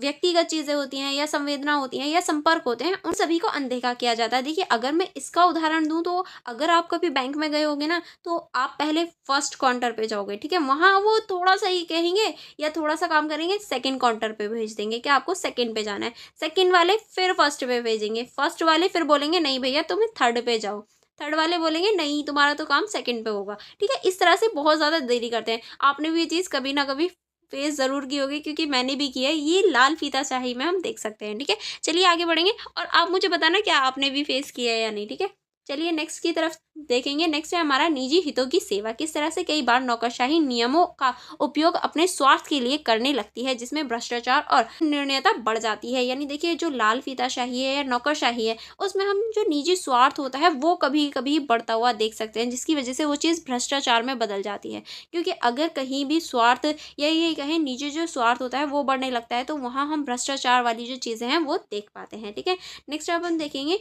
व्यक्तिगत चीज़ें होती हैं या संवेदना होती हैं या संपर्क होते हैं, उन सभी को अनदेखा किया जाता है। देखिए, अगर मैं इसका उदाहरण दूँ तो अगर आप कभी बैंक में गए होगे ना, तो आप पहले फर्स्ट काउंटर पे जाओगे, ठीक है? वहाँ वो थोड़ा-सा ही कहेंगे या थोड़ा-सा काम करेंगे, सेकंड काउंटर पे भेज देंगे कि आपको सेकंड पे जाना है। सेकंड वाले फिर फर्स्ट पे भेजेंगे, फर्स्ट वाले फिर बोलेंगे नहीं भैया तुम्हें थर्ड पे जाओ। थर्ड वाले बोलेंगे नहीं तुम्हारा तो काम सेकंड पे होगा, ठीक है? इस तरह से बहुत ज़्यादा देरी करते हैं। आपने भी ये चीज़ कभी ना कभी फेस ज़रूर की होगी, क्योंकि मैंने भी की है। ये लाल फीताशाही में हम देख सकते हैं, ठीक है? चलिए आगे बढ़ेंगे और आप मुझे बताना क्या आपने भी फेस किया है या नहीं, ठीक है? चलिए नेक्स्ट की तरफ देखेंगे। नेक्स्ट है हमारा निजी हितों की सेवा। किस तरह से कई बार नौकरशाही नियमों का उपयोग अपने स्वार्थ के लिए करने लगती है, जिसमें भ्रष्टाचार और निर्णयता बढ़ जाती है। यानी देखिए, जो लाल फीताशाही है या नौकरशाही है, उसमें हम जो निजी स्वार्थ होता है वो कभी कभी बढ़ता हुआ देख सकते हैं, जिसकी वजह से वो चीज़ भ्रष्टाचार में बदल जाती है। क्योंकि अगर कहीं भी स्वार्थ या ये कहें निजी जो स्वार्थ होता है वो बढ़ने लगता है, तो वहाँ हम भ्रष्टाचार वाली जो चीज़ें हैं वो देख पाते हैं, ठीक है? नेक्स्ट अब हम देखेंगे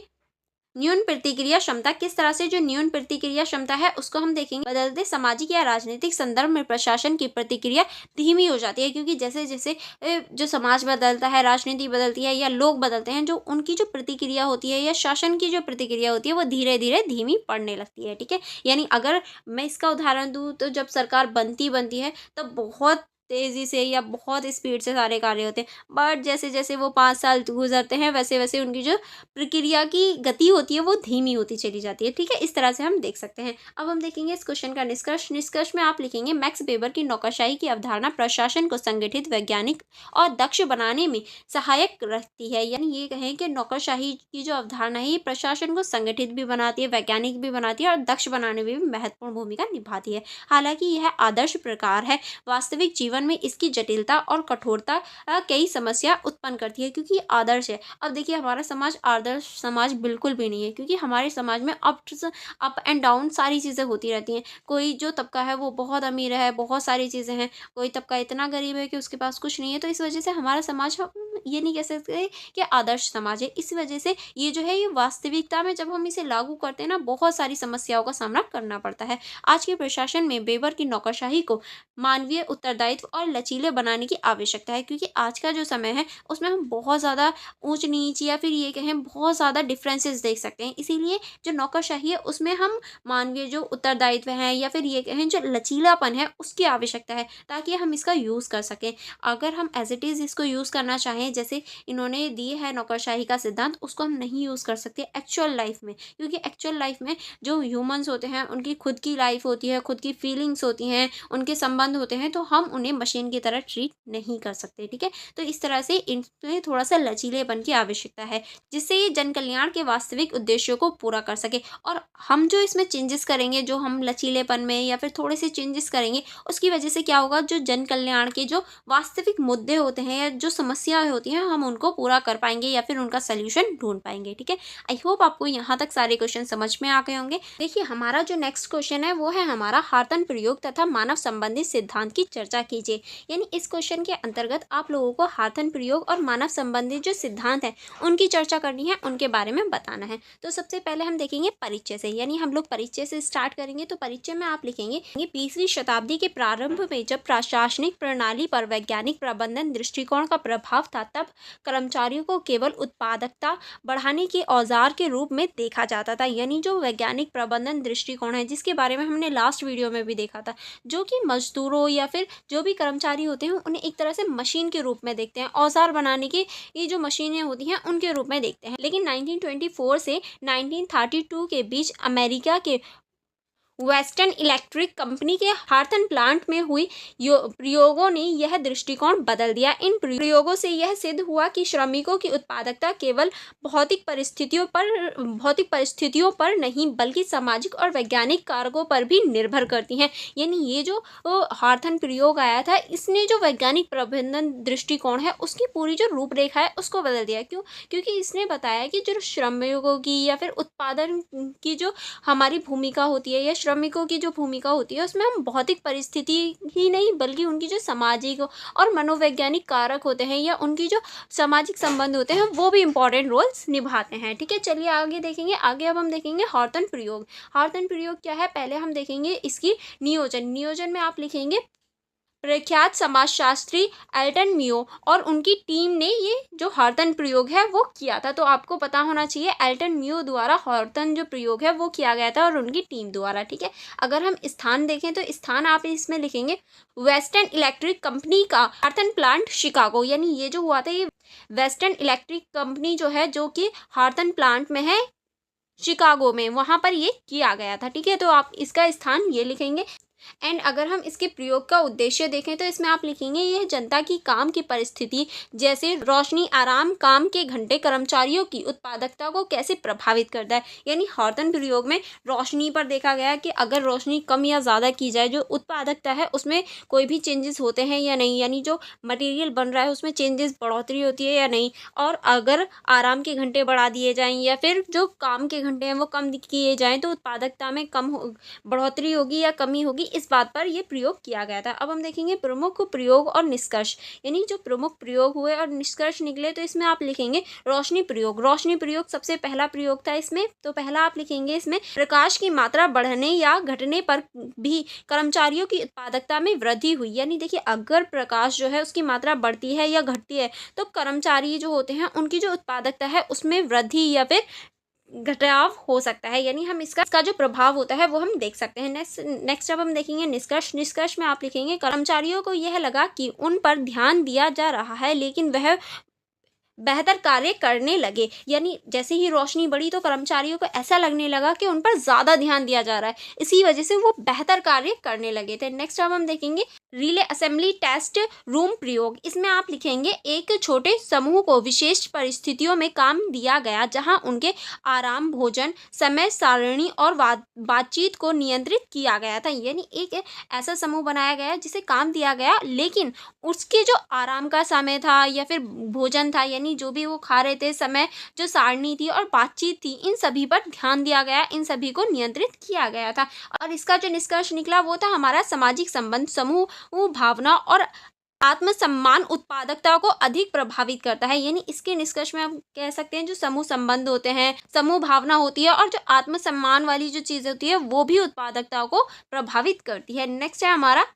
न्यून प्रतिक्रिया क्षमता। किस तरह से जो न्यून प्रतिक्रिया क्षमता है उसको हम देखेंगे। बदलते सामाजिक या राजनीतिक संदर्भ में प्रशासन की प्रतिक्रिया धीमी हो जाती है, क्योंकि जैसे जैसे जो समाज बदलता है, राजनीति बदलती है या लोग बदलते हैं, जो उनकी जो प्रतिक्रिया होती है या शासन की जो प्रतिक्रिया होती है वो धीरे धीरे धीमी पड़ने लगती है, ठीक है? यानी अगर मैं इसका उदाहरण दूँ तो जब सरकार बनती है तब बहुत तेज़ी से या बहुत स्पीड से सारे कार्य होते हैं, बट जैसे जैसे वो 5 साल गुजरते हैं वैसे वैसे उनकी जो प्रक्रिया की गति होती है वो धीमी होती चली जाती है, ठीक है? इस तरह से हम देख सकते हैं। अब हम देखेंगे इस क्वेश्चन का निष्कर्ष। निष्कर्ष में आप लिखेंगे मैक्स वेबर की नौकरशाही की अवधारणा प्रशासन को संगठित, वैज्ञानिक और दक्ष बनाने में सहायक रहती है। यानी ये कहें कि नौकरशाही की जो अवधारणा है ये प्रशासन को संगठित भी बनाती है, वैज्ञानिक भी बनाती है और दक्ष बनाने में भी महत्वपूर्ण भूमिका निभाती है। हालांकि यह आदर्श प्रकार है, वास्तविक जीवन में इसकी जटिलता और कठोरता कई समस्या उत्पन्न करती है, क्योंकि आदर्श है। अब देखिए, हमारा समाज आदर्श समाज बिल्कुल भी नहीं है, क्योंकि हमारे समाज में अप एंड डाउन सारी चीज़ें होती रहती हैं। कोई जो तबका है वो बहुत अमीर है, बहुत सारी चीज़ें हैं, कोई तबका इतना गरीब है कि उसके पास कुछ नहीं है। तो इस वजह से हमारा समाज, हम ये नहीं कह सकते कि आदर्श समाज है। इस वजह से ये जो है ये वास्तविकता में जब हम इसे लागू करते हैं ना, बहुत सारी समस्याओं का सामना करना पड़ता है। आज के प्रशासन में वेबर की नौकरशाही को मानवीय उत्तरदायित्व और लचीले बनाने की आवश्यकता है, क्योंकि आज का जो समय है उसमें हम बहुत ज़्यादा ऊंच नीच या फिर ये कहें बहुत ज़्यादा डिफरेंसेस देख सकते हैं। इसीलिए जो नौकरशाही है उसमें हम मानवीय जो उत्तरदायित्व है या फिर ये कहें जो लचीलापन है उसकी आवश्यकता है, ताकि हम इसका यूज़ कर सकें। अगर हम एज इट इज़ इसको यूज़ करना चाहें, जैसे इन्होंने दिए है नौकरशाही का सिद्धांत, उसको हम नहीं यूज़ कर सकते एक्चुअल लाइफ में, क्योंकि एक्चुअल लाइफ में जो ह्यूमंस होते हैं उनकी खुद की लाइफ होती है, खुद की फीलिंग्स होती हैं, उनके संबंध होते हैं, तो हम उन्हें मशीन की तरह ट्रीट नहीं कर सकते, ठीक है? तो इस तरह से इनमें थोड़ा सा लचीलेपन की आवश्यकता है, जिससे ये जन कल्याण के वास्तविक उद्देश्यों को पूरा कर सके। और हम जो इसमें चेंजेस करेंगे, जो हम लचीलेपन में या फिर थोड़े से चेंजेस करेंगे, उसकी वजह से क्या होगा, जो जन कल्याण के जो वास्तविक मुद्दे होते हैं या जो समस्याएं होती हैं हम उनको पूरा कर पाएंगे या फिर उनका सोल्यूशन ढूंढ पाएंगे, ठीक है? आई होप आपको यहाँ तक सारे क्वेश्चन समझ में आ गए होंगे। देखिए, हमारा जो नेक्स्ट क्वेश्चन है वो है हमारा हार्टन प्रयोग तथा मानव संबंधी सिद्धांत की चर्चा कीजिए। यानी इस क्वेश्चन के अंतर्गत आप लोगों को हार्टन प्रयोग और मानव संबंधी जो सिद्धांत है उनकी चर्चा करनी है, उनके बारे में बताना है। तो सबसे पहले हम देखेंगे परिचय से, यानी हम लोग परिचय से स्टार्ट करेंगे। तो परिचय में आप लिखेंगे 20वीं शताब्दी के प्रारंभ में जब प्रशासनिक प्रणाली पर वैज्ञानिक प्रबंधन दृष्टिकोण का प्रभाव था, तब कर्मचारियों को केवल उत्पादकता बढ़ाने के औजार के रूप में देखा जाता था। यानी जो वैज्ञानिक प्रबंधन दृष्टिकोण है, जिसके बारे में हमने लास्ट वीडियो में भी देखा था, जो कि मजदूरों या फिर जो भी कर्मचारी होते हैं उन्हें एक तरह से मशीन के रूप में देखते हैं, औजार बनाने की ये जो मशीनें होती हैं उनके रूप में देखते हैं। लेकिन 1924 से 1932 के बीच अमेरिका के वेस्टर्न इलेक्ट्रिक कंपनी के हार्थन प्लांट में हुई प्रयोगों ने यह दृष्टिकोण बदल दिया। इन प्रयोगों से यह सिद्ध हुआ कि श्रमिकों की उत्पादकता केवल भौतिक परिस्थितियों पर नहीं बल्कि सामाजिक और वैज्ञानिक कारकों पर भी निर्भर करती हैं। यानी ये जो हार्थन प्रयोग आया था, इसने जो वैज्ञानिक प्रबंधन दृष्टिकोण है उसकी पूरी जो रूपरेखा है उसको बदल दिया। क्यों? क्योंकि इसने बताया कि जो श्रमिकों की या फिर उत्पादन की जो हमारी भूमिका होती है या श्रमिकों की जो भूमिका होती है उसमें हम भौतिक परिस्थिति ही नहीं बल्कि उनकी जो सामाजिक और मनोवैज्ञानिक कारक होते हैं या उनकी जो सामाजिक संबंध होते हैं वो भी इम्पॉर्टेंट रोल्स निभाते हैं। ठीक है, चलिए आगे देखेंगे। आगे अब हम देखेंगे हॉर्तन प्रयोग। हॉर्तन प्रयोग क्या है, पहले हम देखेंगे इसकी नियोजन। नियोजन में आप लिखेंगे प्रख्यात समाजशास्त्री एल्टन मियो और उनकी टीम ने ये जो हॉर्तन प्रयोग है वो किया था। तो आपको पता होना चाहिए एल्टन मियो द्वारा हॉर्तन जो प्रयोग है वो किया गया था और उनकी टीम द्वारा। ठीक है, अगर हम स्थान देखें तो स्थान आप इसमें लिखेंगे वेस्टर्न इलेक्ट्रिक कंपनी का हॉर्तन प्लांट शिकागो। यानी ये जो हुआ था ये वेस्टर्न इलेक्ट्रिक कंपनी जो है जो कि हॉर्तन प्लांट में है शिकागो में, वहां पर ये किया गया था। ठीक है, तो आप इसका स्थान ये लिखेंगे। एंड अगर हम इसके प्रयोग का उद्देश्य देखें तो इसमें आप लिखेंगे यह जनता की काम की परिस्थिति जैसे रोशनी, आराम, काम के घंटे कर्मचारियों की उत्पादकता को कैसे प्रभावित करता है। यानी हॉर्तन प्रयोग में रोशनी पर देखा गया कि अगर रोशनी कम या ज़्यादा की जाए, जो उत्पादकता है उसमें कोई भी चेंजेस होते हैं या नहीं, यानी जो मटेरियल बन रहा है उसमें चेंजेस, बढ़ोतरी होती है या नहीं। और अगर आराम के घंटे बढ़ा दिए जाएँ या फिर जो काम के घंटे हैं वो कम किए जाएँ तो उत्पादकता में बढ़ोतरी होगी या कमी होगी, इस बात पर यह प्रयोग किया गया था। अब हम देखेंगे प्रमुख प्रयोग और निष्कर्ष। यानी जो प्रमुख प्रयोग हुए और निष्कर्ष निकले तो इसमें आप लिखेंगे रोशनी प्रयोग। रोशनी प्रयोग सबसे पहला प्रयोग था इसमें, तो पहला आप लिखेंगे इसमें प्रकाश की मात्रा बढ़ने या घटने पर भी कर्मचारियों की उत्पादकता में वृद्धि हुई। यानी देखिए अगर प्रकाश जो है उसकी मात्रा बढ़ती है या घटती है तो कर्मचारी जो होते हैं उनकी जो उत्पादकता है उसमें वृद्धि या फिर घटाव हो सकता है। यानी हम इसका जो प्रभाव होता है वो हम देख सकते हैं। नेक्स्ट अब हम देखेंगे निष्कर्ष। निष्कर्ष में आप लिखेंगे कर्मचारियों को यह लगा कि उन पर ध्यान दिया जा रहा है लेकिन वह बेहतर कार्य करने लगे। यानी जैसे ही रोशनी बढ़ी तो कर्मचारियों को ऐसा लगने लगा कि उन पर ज़्यादा ध्यान दिया जा रहा है, इसी वजह से वो बेहतर कार्य करने लगे थे। नेक्स्ट अब हम देखेंगे रिले असेंबली टेस्ट रूम प्रयोग। इसमें आप लिखेंगे एक छोटे समूह को विशेष परिस्थितियों में काम दिया गया जहां उनके आराम, भोजन, समय सारणी और बातचीत को नियंत्रित किया गया था। यानी एक ऐसा समूह बनाया गया जिसे काम दिया गया लेकिन उसके जो आराम का समय था या फिर भोजन था, यानी जो भी वो खा रहे थे, समय, जो सारणी थी और बातचीत थी, इन सभी पर ध्यान दिया गया, इन सभी को नियंत्रित किया गया था। और इसका जो निष्कर्ष निकला वो था हमारा सामाजिक संबंध, समूह भावना और आत्मसम्मान उत्पादकता को अधिक प्रभावित करता है। यानी इसके निष्कर्ष में हम कह सकते हैं जो समूह संबंध होते हैं, समूह भावना होती है और जो आत्मसम्मान वाली जो चीज़ होती है वो भी उत्पादकता को प्रभावित करती है। नेक्स्ट है हमारा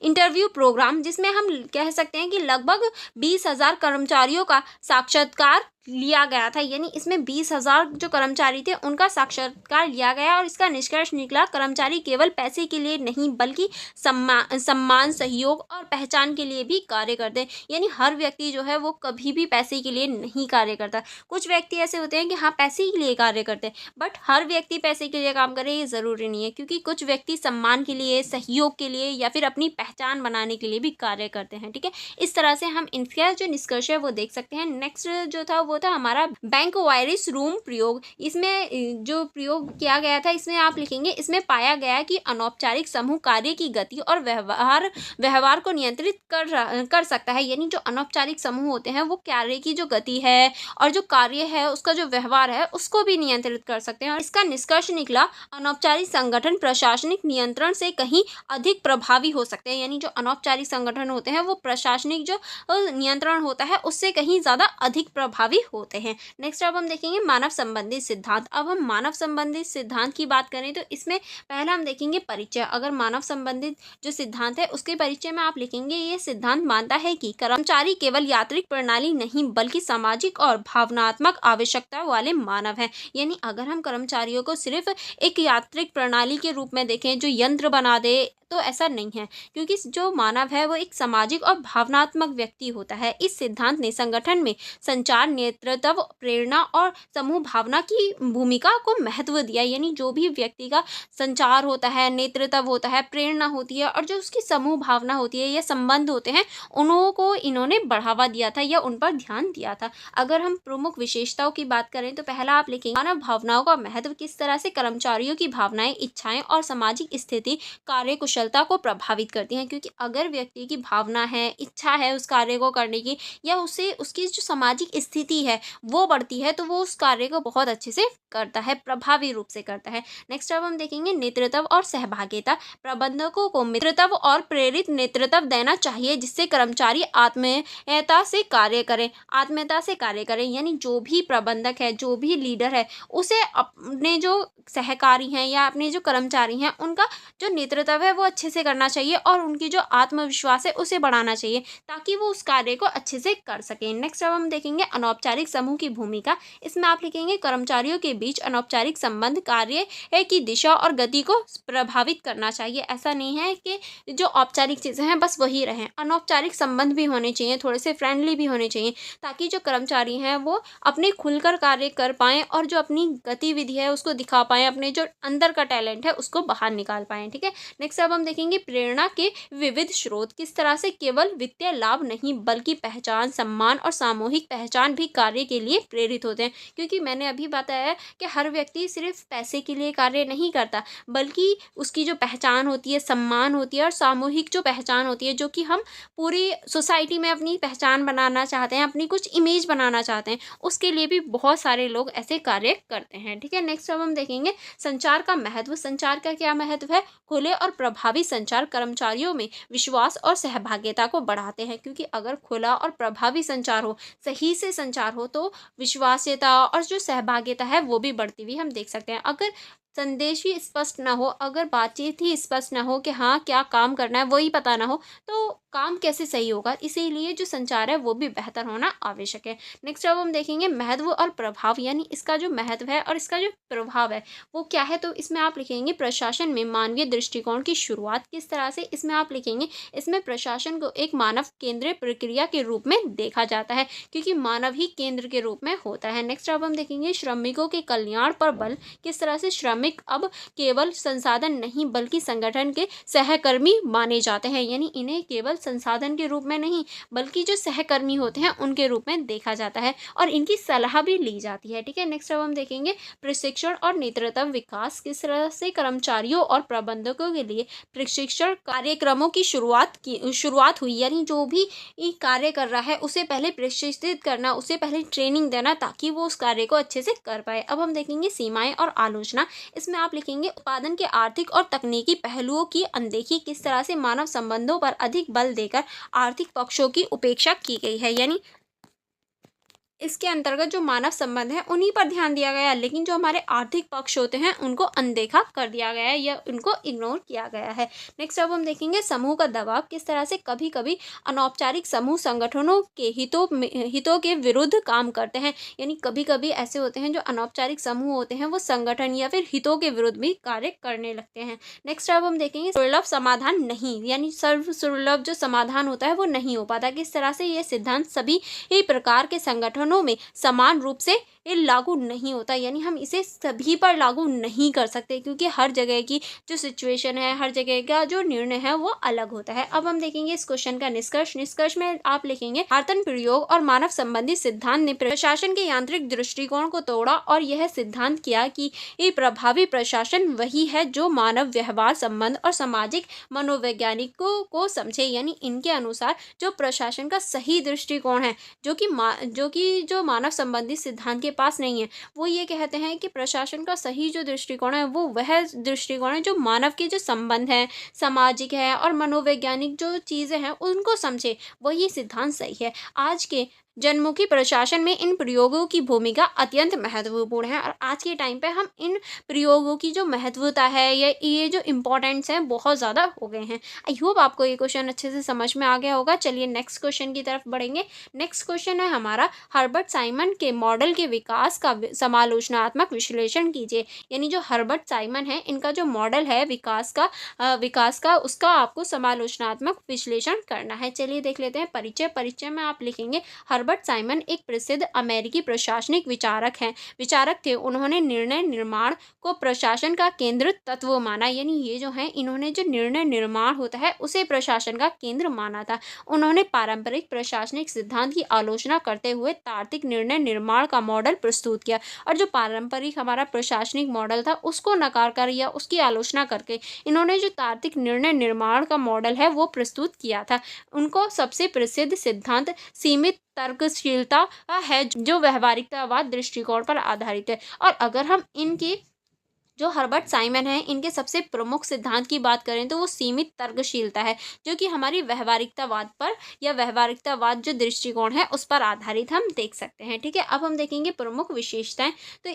इंटरव्यू प्रोग्राम, जिसमें हम कह सकते हैं कि लगभग 20,000 कर्मचारियों का साक्षात्कार लिया गया था। यानी इसमें 20,000 जो कर्मचारी थे उनका साक्षात्कार लिया गया और इसका निष्कर्ष निकला कर्मचारी केवल पैसे के लिए नहीं बल्कि सम्मान, सहयोग और पहचान के लिए भी कार्य करते हैं। यानी हर व्यक्ति जो है वो कभी भी पैसे के लिए नहीं कार्य करता। कुछ व्यक्ति ऐसे होते हैं कि हाँ पैसे के लिए कार्य करते हैं, बट हर व्यक्ति पैसे के लिए काम करे ये ज़रूरी नहीं है, क्योंकि कुछ व्यक्ति सम्मान के लिए, सहयोग के लिए या फिर अपनी पहचान बनाने के लिए भी कार्य करते हैं। ठीक है, इस तरह से हम इनका जो निष्कर्ष है वो देख सकते हैं। नेक्स्ट जो था वो था हमारा बैंक वायरस रूम प्रयोग। इसमें जो प्रयोग किया गया था इसमें आप लिखेंगे इसमें पाया गया कि अनौपचारिक समूह कार्य की गति और व्यवहार को नियंत्रित कर सकता है। यानी जो अनौपचारिक समूह होते हैं वो कार्य की जो गति है और जो कार्य है उसका जो व्यवहार है उसको भी नियंत्रित कर सकते हैं। और इसका निष्कर्ष निकला अनौपचारिक संगठन प्रशासनिक नियंत्रण से कहीं अधिक प्रभावी हो सकते हैं। यानी जो अनौपचारिक संगठन होते हैं वो प्रशासनिक जो नियंत्रण होता है उससे कहीं ज़्यादा अधिक प्रभावी होते हैं। नेक्स्ट अब हम देखेंगे मानव संबंधित सिद्धांत। अब हम मानव संबंधित सिद्धांत की बात करें तो इसमें पहला हम देखेंगे परिचय। अगर मानव संबंधित जो सिद्धांत है उसके परिचय में आप लिखेंगे ये सिद्धांत मानता है कि कर्मचारी केवल यांत्रिक प्रणाली नहीं बल्कि सामाजिक और भावनात्मक आवश्यकता वाले मानव हैं। यानी अगर हम कर्मचारियों को सिर्फ एक यांत्रिक प्रणाली के रूप में देखें जो यंत्र बना दे तो ऐसा नहीं है, क्योंकि जो मानव है वो एक सामाजिक और भावनात्मक व्यक्ति होता है। इस सिद्धांत ने संगठन में संचार, नेतृत्व, प्रेरणा और समूह भावना की भूमिका को महत्व दिया। यानी जो भी व्यक्ति का संचार होता है, नेतृत्व होता है, प्रेरणा होती है और जो उसकी समूह भावना होती है या संबंध होते हैं उनको इन्होंने बढ़ावा दिया था या उन पर ध्यान दिया था। अगर हम प्रमुख विशेषताओं की बात करें तो पहला आप लिखेंगे मानव भावनाओं का महत्व, किस तरह से कर्मचारियों की भावनाएं, इच्छाएं और सामाजिक स्थिति, कार्य कुशलता को प्रभावित करती हैं, क्योंकि अगर व्यक्ति की भावना है, इच्छा है उस कार्य को करने की, या उसे उसकी जो सामाजिक स्थिति है वो बढ़ती है, तो वो उस कार्य को बहुत अच्छे से करता है, प्रभावी रूप से करता है। नेक्स्ट अब हम देखेंगे नेतृत्व और सहभागिता। प्रबंधकों को नेतृत्व और प्रेरित नेतृत्व देना चाहिए, जिससे कर्मचारी आत्मीयता से कार्य करें, आत्मीयता से कार्य करें। यानी जो भी प्रबंधक है, जो भी लीडर है, उसे अपने जो सहकारी हैं या अपने जो कर्मचारी हैं उनका जो नेतृत्व है वो अच्छे से करना चाहिए, और उनकी जो आत्मविश्वास है उसे बढ़ाना चाहिए, ताकि वो उस कार्य को अच्छे से कर सकें। नेक्स्ट अब हम देखेंगे अनौपचारिक समूह की भूमिका। इसमें आप लिखेंगे कर्मचारियों के बीच अनौपचारिक संबंध कार्य की दिशा और गति को प्रभावित करना चाहिए। ऐसा नहीं है कि जो औपचारिक चीज़ें हैं बस वही रहें, अनौपचारिक संबंध भी होने चाहिए, थोड़े से फ्रेंडली भी होने चाहिए, ताकि जो कर्मचारी हैं वो अपने खुलकर कार्य कर पाएँ और जो अपनी गतिविधि है उसको दिखा पाएँ, अपने जो अंदर का टैलेंट है उसको बाहर निकाल पाएँ। ठीक है, नेक्स्ट अब हम देखेंगे प्रेरणा के विविध स्रोत। किस तरह से केवल वित्तीय लाभ नहीं बल्कि पहचान, सम्मान और सामूहिक पहचान भी कार्य के लिए प्रेरित होते हैं। क्योंकि मैंने अभी बताया कि हर व्यक्ति सिर्फ पैसे के लिए कार्य नहीं करता, बल्कि उसकी जो पहचान होती है, सम्मान होती है और सामूहिक जो पहचान होती है, जो कि हम पूरी सोसाइटी में अपनी पहचान बनाना चाहते हैं, अपनी कुछ इमेज बनाना चाहते हैं, उसके लिए भी बहुत सारे लोग ऐसे कार्य करते हैं। ठीक है, नेक्स्ट अब हम देखेंगे संचार का महत्व। संचार का क्या महत्व है? खुले और प्रभावी संचार कर्मचारियों में विश्वास और सहभागिता को बढ़ाते हैं, क्योंकि अगर खुला और प्रभावी संचार हो, सही से संचार हो, तो विश्वास्यता और जो सहभागिता है वो भी बढ़ती हुई हम देख सकते हैं। अगर संदेश ही स्पष्ट ना हो, अगर बातचीत ही स्पष्ट ना हो कि हाँ क्या काम करना है वही पता ना हो, तो काम कैसे सही होगा। इसीलिए जो संचार है वो भी बेहतर होना आवश्यक है। नेक्स्ट अब हम देखेंगे महत्व और प्रभाव, यानी इसका जो महत्व है और इसका जो प्रभाव है वो क्या है। तो इसमें आप लिखेंगे प्रशासन में मानवीय दृष्टिकोण की शुरुआत। किस तरह से? इसमें आप लिखेंगे इसमें प्रशासन को एक मानव केंद्रीय प्रक्रिया के रूप में देखा जाता है, क्योंकि मानव ही केंद्र के रूप में होता है। नेक्स्ट अब हम देखेंगे श्रमिकों के कल्याण पर बल। किस तरह से? श्रमिक अब केवल संसाधन नहीं बल्कि संगठन के सहकर्मी माने जाते हैं, यानी इन्हें केवल संसाधन के रूप में नहीं बल्कि जो सहकर्मी होते हैं उनके रूप में देखा जाता है, और इनकी सलाह भी ली जाती है। ठीक है, नेक्स्ट अब हम देखेंगे प्रशिक्षण और नेतृत्व विकास। किस तरह से कर्मचारियों और प्रबंधकों के लिए प्रशिक्षण कार्यक्रमों की शुरुआत हुई, यानी जो भी कार्य कर रहा है उसे पहले प्रशिक्षित करना, उसे पहले ट्रेनिंग देना, ताकि वो उस कार्य को अच्छे से कर पाए। अब हम देखेंगे सीमाएं और आलोचना। इसमें आप लिखेंगे उत्पादन के आर्थिक और तकनीकी पहलुओं की अनदेखी। किस तरह से मानव संबंधों पर अधिक बल देकर आर्थिक पक्षों की उपेक्षा की गई है, यानी इसके अंतर्गत जो मानव संबंध है उन्हीं पर ध्यान दिया गया है, लेकिन जो हमारे आर्थिक पक्ष होते हैं उनको अनदेखा कर दिया गया है या उनको इग्नोर किया गया है। नेक्स्ट अब हम देखेंगे समूह का दबाव। किस तरह से कभी कभी अनौपचारिक समूह संगठनों के हितों के विरुद्ध काम करते हैं, यानी कभी कभी ऐसे होते हैं जो अनौपचारिक समूह होते हैं वो संगठन या फिर हितों के विरुद्ध भी कार्य करने लगते हैं। नेक्स्ट अब हम देखेंगे सुलभ समाधान नहीं, यानी सर्व सुलभ जो समाधान होता है वो नहीं हो पाता। किस तरह से? ये सिद्धांत सभी प्रकार के संगठन में समान रूप से ये लागू नहीं होता, यानी हम इसे सभी पर लागू नहीं कर सकते, क्योंकि हर जगह की जो सिचुएशन है, हर जगह का जो निर्णय है वो अलग होता है। अब हम देखेंगे इस क्वेश्चन का निष्कर्ष। निष्कर्ष में आप लिखेंगे आर्तन प्रयोग और मानव संबंधी सिद्धांत ने प्रशासन के यांत्रिक दृष्टिकोण को तोड़ा और यह सिद्धांत किया कि ये प्रभावी प्रशासन वही है जो मानव व्यवहार, संबंध और सामाजिक मनोवैज्ञानिकों को समझे। यानी इनके अनुसार जो प्रशासन का सही दृष्टिकोण है, जो मानव संबंधी सिद्धांत के पास नहीं है, वो ये कहते हैं कि प्रशासन का सही जो दृष्टिकोण है वो वह दृष्टिकोण है जो मानव के जो संबंध है, सामाजिक है और मनोवैज्ञानिक जो चीज़ें हैं उनको समझे, वही सिद्धांत सही है। आज के जनमुखी प्रशासन में इन प्रयोगों की भूमिका अत्यंत महत्वपूर्ण है, और आज के टाइम पे हम इन प्रयोगों की जो महत्वता है या ये जो इम्पोर्टेंस है बहुत ज़्यादा हो गए हैं। आई होप आपको ये क्वेश्चन अच्छे से समझ में आ गया होगा। चलिए नेक्स्ट क्वेश्चन की तरफ बढ़ेंगे। नेक्स्ट क्वेश्चन है हमारा हर्बर्ट साइमन के मॉडल के विकास का समालोचनात्मक विश्लेषण कीजिए। यानी जो हर्बर्ट साइमन है इनका जो मॉडल है विकास का उसका आपको समालोचनात्मक विश्लेषण करना है। चलिए देख लेते हैं परिचय। परिचय में आप लिखेंगे हर्बर्ट हर्बर्ट साइमन एक प्रसिद्ध अमेरिकी प्रशासनिक विचारक थे। उन्होंने निर्णय निर्माण को प्रशासन का केंद्र तत्व माना, यानी ये जो है इन्होंने जो निर्णय निर्माण होता है उसे प्रशासन का केंद्र माना था। उन्होंने पारंपरिक प्रशासनिक सिद्धांत की आलोचना करते हुए तार्किक निर्णय निर्माण का मॉडल प्रस्तुत किया, और जो पारंपरिक हमारा प्रशासनिक मॉडल था उसको नकार कर या उसकी आलोचना करके इन्होंने जो तार्किक निर्णय निर्माण का मॉडल है वो प्रस्तुत किया था। उनको सबसे प्रसिद्ध सिद्धांत सीमित तर्कशीलता है, जो व्यवहारिकतावाद दृष्टिकोण पर आधारित है। और अगर हम इनकी जो हर्बर्ट साइमन है इनके सबसे प्रमुख सिद्धांत की बात करें तो वो सीमित तर्कशीलता है, जो कि हमारी व्यवहारिकतावाद पर या व्यवहारिकतावाद जो दृष्टिकोण है उस पर आधारित हम देख सकते हैं। ठीक है, अब हम देखेंगे प्रमुख विशेषताएं। तो